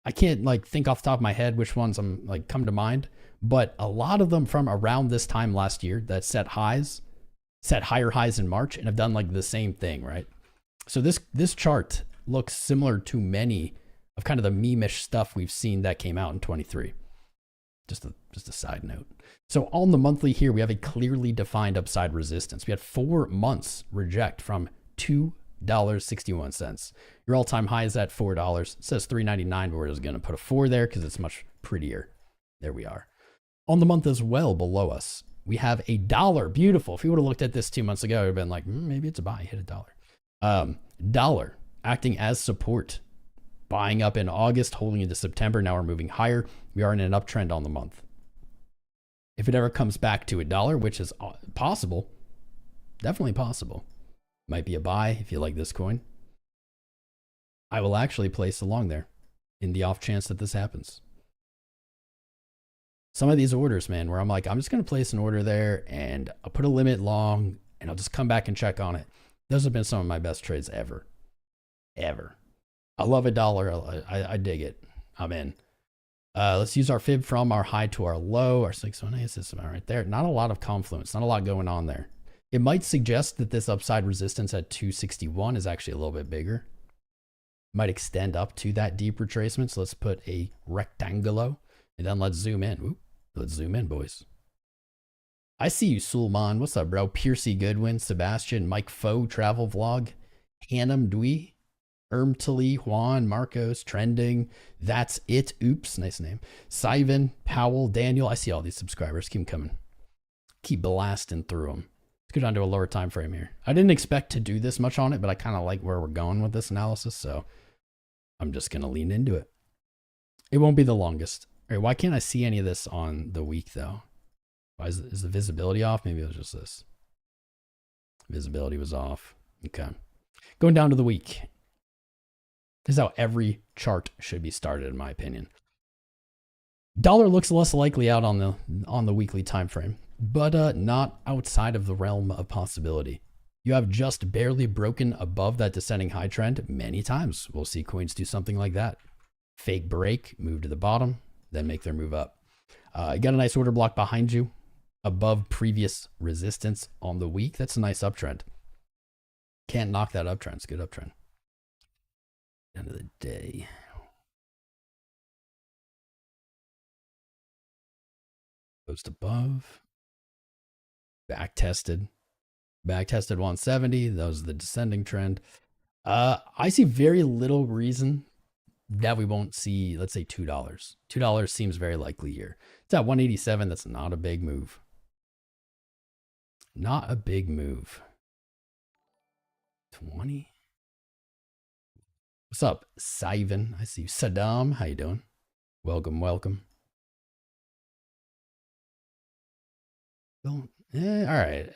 I can't like think off the top of my head which ones I'm like come to mind, but a lot of them from around this time last year that set higher highs in March and have done like the same thing, right? So this chart looks similar to many of kind of the meme-ish stuff we've seen that came out in 23. Just a side note. So on the monthly here, we have a clearly defined upside resistance. We had 4 months reject from $2.61. Your all-time high is at $4. It says $3.99, but we're just going to put a 4 there because it's much prettier. There we are. On the month as well, below us, we have $1. Beautiful. If you would have looked at this 2 months ago, it would have been like, maybe it's a buy. Hit $1. Dollar acting as support. Buying up in August, holding into September. Now we're moving higher. We are in an uptrend on the month. If it ever comes back to $1, which is possible, definitely possible, might be a buy if you like this coin. I will actually place a long there in the off chance that this happens. Some of these orders, man, where I'm like, I'm just going to place an order there and I'll put a limit long and I'll just come back and check on it. Those have been some of my best trades ever. I love $1. I dig it. I'm in. Let's use our fib from our high to our low. Our 618 system right there. Not a lot of confluence. Not a lot going on there. It might suggest that this upside resistance at 261 is actually a little bit bigger. Might extend up to that deep retracement. So let's put a rectangulo and then let's zoom in. Ooh, let's zoom in, boys. I see you, Sulman. What's up, bro? Piercy Goodwin, Sebastian, Mike Foe, Travel Vlog, Hannum Dwee, 𝐓𝐫𝐚𝐽, Juan, Marcos, Trending, That's It, Oops, nice name, Sivan, Powell, Daniel. I see all these subscribers. Keep them coming. Keep blasting through them. Let's go down to a lower time frame here. I didn't expect to do this much on it, but I kind of like where we're going with this analysis, so I'm just going to lean into it. It won't be the longest. All right, why can't I see any of this on the week, though? Why is the visibility off? Maybe it was just this. Visibility was off. Okay. Going down to the week. This is how every chart should be started, in my opinion. Dollar looks less likely out on the weekly time frame, but not outside of the realm of possibility. You have just barely broken above that descending high trend many times. We'll see coins do something like that. Fake break, move to the bottom, then make their move up. You got a nice order block behind you above previous resistance on the week. That's a nice uptrend. Can't knock that uptrend. It's a good uptrend. End of the day. Goes above. Back tested 170. That was the descending trend. I see very little reason that we won't see, let's say $2. $2 seems very likely here. It's at 187. That's not a big move. Not a big move. 20. What's up, Sivan? I see you. Saddam, how you doing? Welcome, welcome. Well, all right.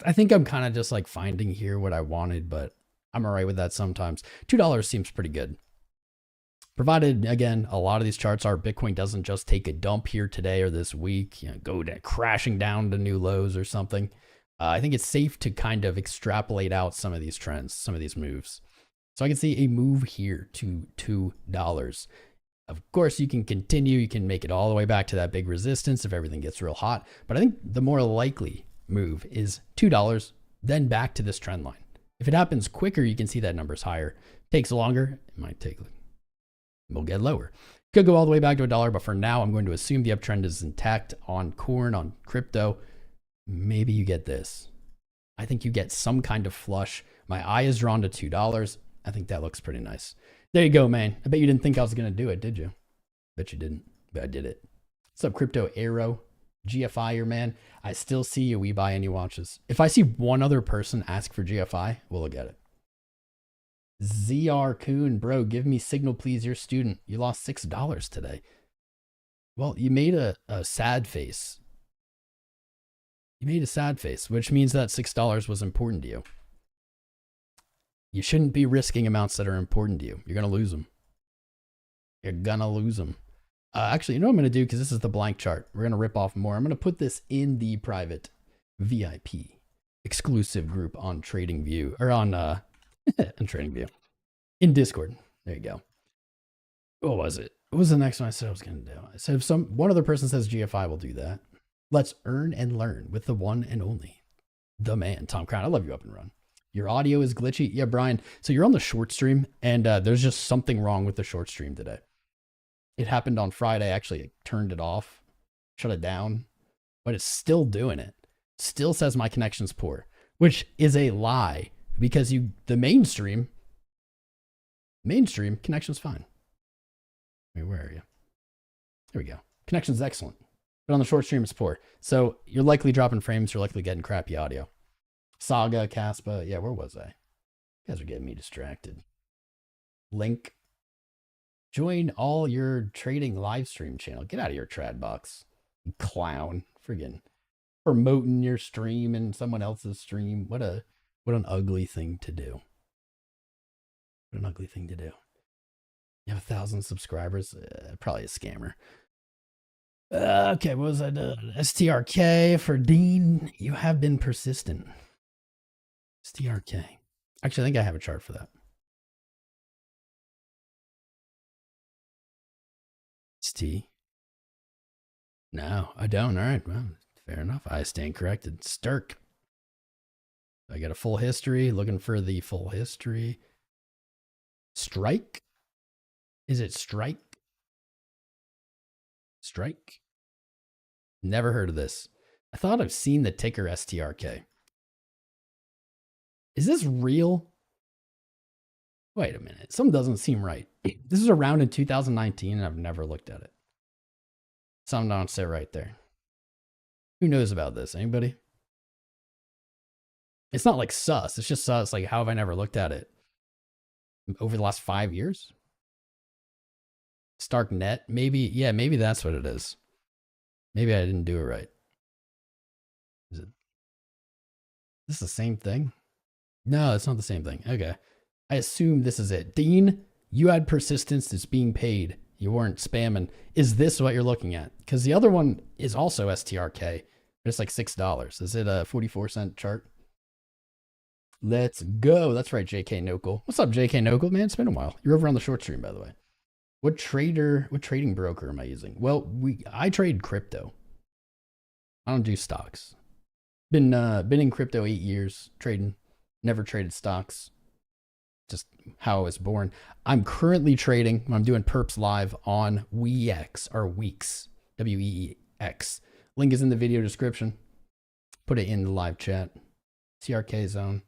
I think I'm kind of just like finding here what I wanted, but I'm all right with that sometimes. $2 seems pretty good. Provided, again, a lot of these charts are Bitcoin doesn't just take a dump here today or this week, go crashing down to new lows or something. I think it's safe to kind of extrapolate out some of these trends, some of these moves. So I can see a move here to $2. Of course, you can continue. You can make it all the way back to that big resistance if everything gets real hot. But I think the more likely move is $2, then back to this trend line. If it happens quicker, you can see that number's higher. Takes longer, it might take, we'll get lower. Could go all the way back to $1, but for now, I'm going to assume the uptrend is intact on corn, on crypto. Maybe you get this. I think you get some kind of flush. My eye is drawn to $2. I think that looks pretty nice. There you go, man. I bet you didn't think I was going to do it, did you? Bet you didn't, but I did it. What's up, Crypto Arrow? GFI, your man. I still see you. We buy any watches. If I see one other person ask for GFI, we'll look at it. 𝐓𝐫𝐚𝐿, bro, give me signal, please. You're a student. You lost $6 today. Well, you made a sad face. You made a sad face, which means that $6 was important to you. You shouldn't be risking amounts that are important to you. You're going to lose them. You're going to lose them. Actually, you know what I'm going to do? Because this is the blank chart. We're going to rip off more. I'm going to put this in the private VIP exclusive group on TradingView, or on TradingView in Discord. There you go. What was it? What was the next one I said I was going to do? I said if one other person says GFI, will do that. Let's earn and learn with the one and only, the man, Tom Crown. I love you, Up and Run. Your audio is glitchy. Yeah, Brian. So you're on the short stream, and there's just something wrong with the short stream today. It happened on Friday. Actually, it turned it off, shut it down, but it's still doing it. Still says my connection's poor, which is a lie because the mainstream connection's fine. Wait, where are you? There we go. Connection's excellent, but on the short stream it's poor. So you're likely dropping frames. You're likely getting crappy audio. Saga, Caspa. Yeah, where was I? You guys are getting me distracted. Link. Join all your trading live stream channel. Get out of your trad box. You clown. Friggin' promoting your stream and someone else's stream. What an ugly thing to do. What an ugly thing to do. You have 1,000 subscribers. Probably a scammer. Okay, what was I doing? STRK for Dean. You have been persistent. STRK. Actually, I think I have a chart for that. ST. No, I don't. All right. Well, fair enough. I stand corrected. Stirk. I got a full history. Looking for the full history. Strike? Is it strike? Strike? Never heard of this. I thought I've seen the ticker STRK. Is this real? Wait a minute. Something doesn't seem right. This is around in 2019 and I've never looked at it. Something don't sit right there. Who knows about this? Anybody? It's not like sus. It's just sus. Like, how have I never looked at it? Over the last 5 years? Starknet? Maybe, yeah, maybe that's what it is. Maybe I didn't do it right. Is this the same thing? No, it's not the same thing. Okay. I assume this is it. Dean, You had persistence that's being paid. You weren't spamming. Is this what you're looking at? Because the other one is also STRK. But it's like $6. Is it a 44-cent chart? Let's go. That's right, 𝐂𝐸𝐞𝐞. What's up, 𝐂𝐸𝐞𝐞, man? It's been a while. You're over on the short stream, by the way. What trading broker am I using? Well, I trade crypto. I don't do stocks. Been in crypto 8 years, trading. Never traded stocks. Just how I was born. I'm currently trading. I'm doing perps live on WEX or Weeks, WEX. Link is in the video description. Put it in the live chat. CRK zone.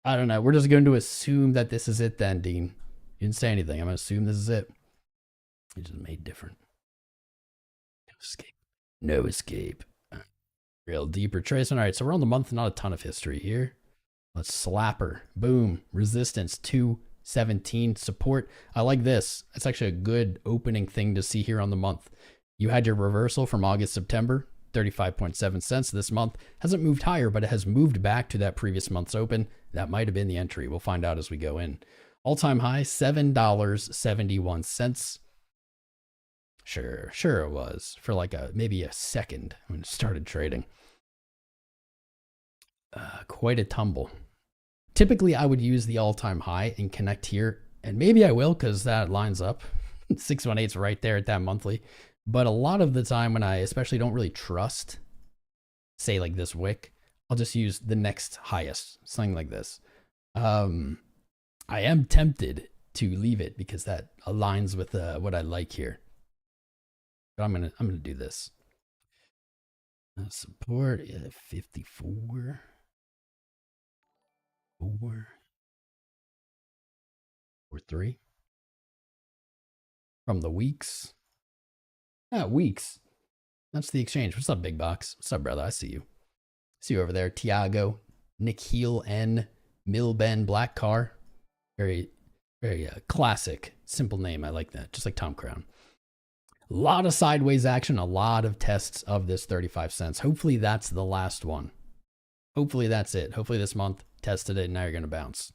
I don't know. We're just going to assume that this is it then, Dean. You didn't say anything. I'm going to assume this is it. It just made different. No escape. No escape. Real deeper tracing. All right, so we're on the month. Not a ton of history here. Let's slapper. Boom. Resistance 217. Support. I like this. It's actually a good opening thing to see here on the month. You had your reversal from August, September. 35.7 cents this month. Hasn't moved higher, but it has moved back to that previous month's open. That might have been the entry. We'll find out as we go in. All-time high, $7.71. Sure it was for like maybe a second when it started trading. Quite a tumble. Typically, I would use the all-time high and connect here, and maybe I will because that lines up. 618 is right there at that monthly. But a lot of the time when I especially don't really trust, say like this wick, I'll just use the next highest, something like this. I am tempted to leave it because that aligns with what I like here. But I'm gonna do this. Support 54. 4 or 3 from the weeks. Weeks. That's the exchange. What's up, big box? What's up, brother? I see you. See you over there. Tiago, Nikhil N, Milben, Black Car. Very, very classic, simple name. I like that. Just like Tom Crown. A lot of sideways action, a lot of tests of this 35 cents. Hopefully that's the last one. Hopefully that's it. Hopefully this month tested it and now you're going to bounce.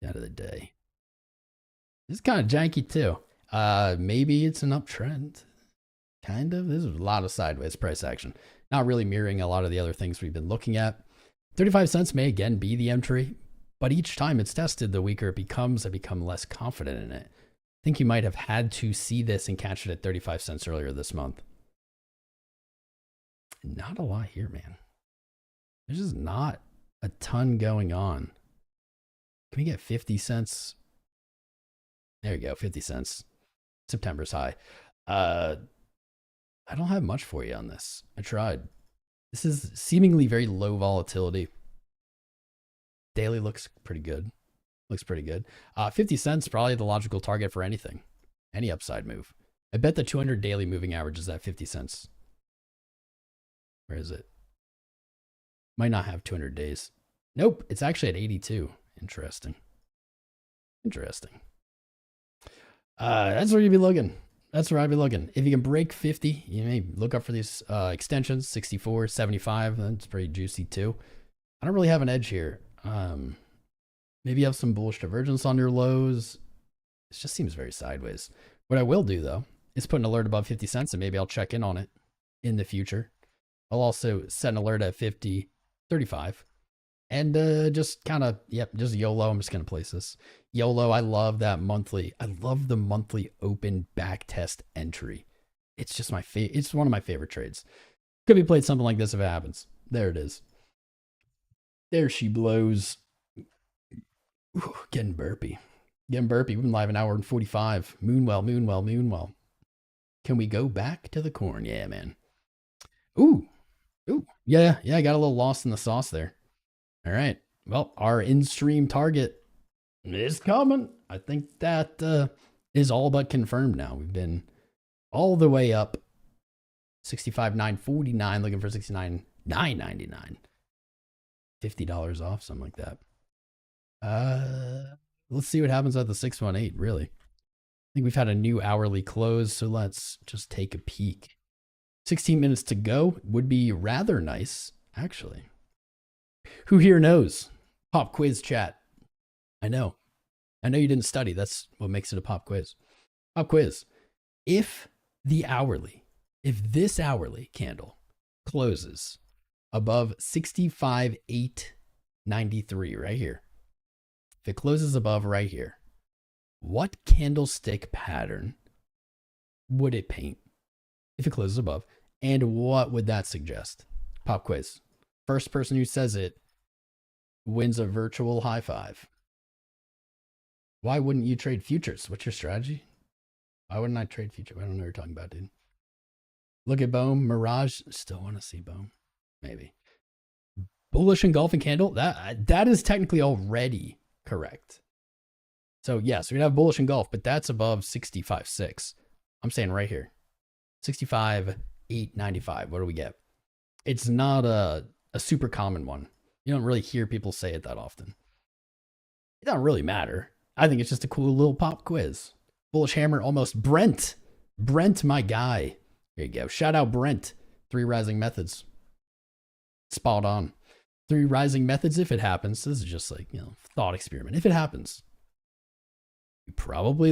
Out of the day. This is kind of janky too. Maybe it's an uptrend. Kind of. This is a lot of sideways price action. Not really mirroring a lot of the other things we've been looking at. 35 cents may again be the entry, but each time it's tested, the weaker it becomes, I become less confident in it. I think you might have had to see this and catch it at 35 cents earlier this month. Not a lot here, man. There's just not a ton going on. Can we get 50 cents? There you go, 50 cents. September's high. I don't have much for you on this. I tried. This is seemingly very low volatility. Daily looks pretty good. Looks pretty good. 50 cents, probably the logical target for anything. Any upside move. I bet the 200 daily moving average is at 50 cents. Where is it? Might not have 200 days. Nope, it's actually at 82. Interesting. Interesting. That's where you'd be looking. That's where I'd be looking. If you can break 50, you may look up for these extensions, 64, 75. That's pretty juicy too. I don't really have an edge here. Maybe you have some bullish divergence on your lows. It just seems very sideways. What I will do though is put an alert above 50 cents and maybe I'll check in on it in the future. I'll also set an alert at 50.35 and just kind of, just YOLO. I'm just going to place this. YOLO, I love that monthly. I love the monthly open back test entry. It's just my favorite. It's one of my favorite trades. Could be played something like this if it happens. There it is. There she blows. Ooh, getting burpy. Getting burpy. We've been live an hour and 45. Moonwell. Can we go back to the corn? Yeah, man. Ooh. Yeah, I got a little lost in the sauce there. All right. Well, our in-stream target is coming. I think that is all but confirmed now. We've been all the way up. 65,949, looking for 69,999. $50 off, something like that. Let's see what happens at the 618, really. I think we've had a new hourly close, so let's just take a peek. 16 minutes to go would be rather nice, actually. Who here knows? Pop quiz chat. I know. I know you didn't study. That's what makes it a pop quiz. Pop quiz. If this hourly candle closes above 65,893 right here, if it closes above right here, what candlestick pattern would it paint if it closes above? And what would that suggest? Pop quiz. First person who says it wins a virtual high five. Why wouldn't you trade futures? What's your strategy? Why wouldn't I trade futures? I don't know what you're talking about, dude. Look at Bohm. Mirage. Still want to see Bohm. Maybe. Bullish engulfing candle. That is technically already correct. So yes, we'd have bullish engulf, but that's above 65.6. I'm saying right here. 65,895. What do we get? It's not a super common one. You don't really hear people say it that often. It doesn't really matter. I think it's just a cool little pop quiz. Bullish hammer almost. Brent, my guy. There you go. Shout out Brent. 3 rising methods. Spot on. 3 rising methods if it happens. This is just like, thought experiment. If it happens, you probably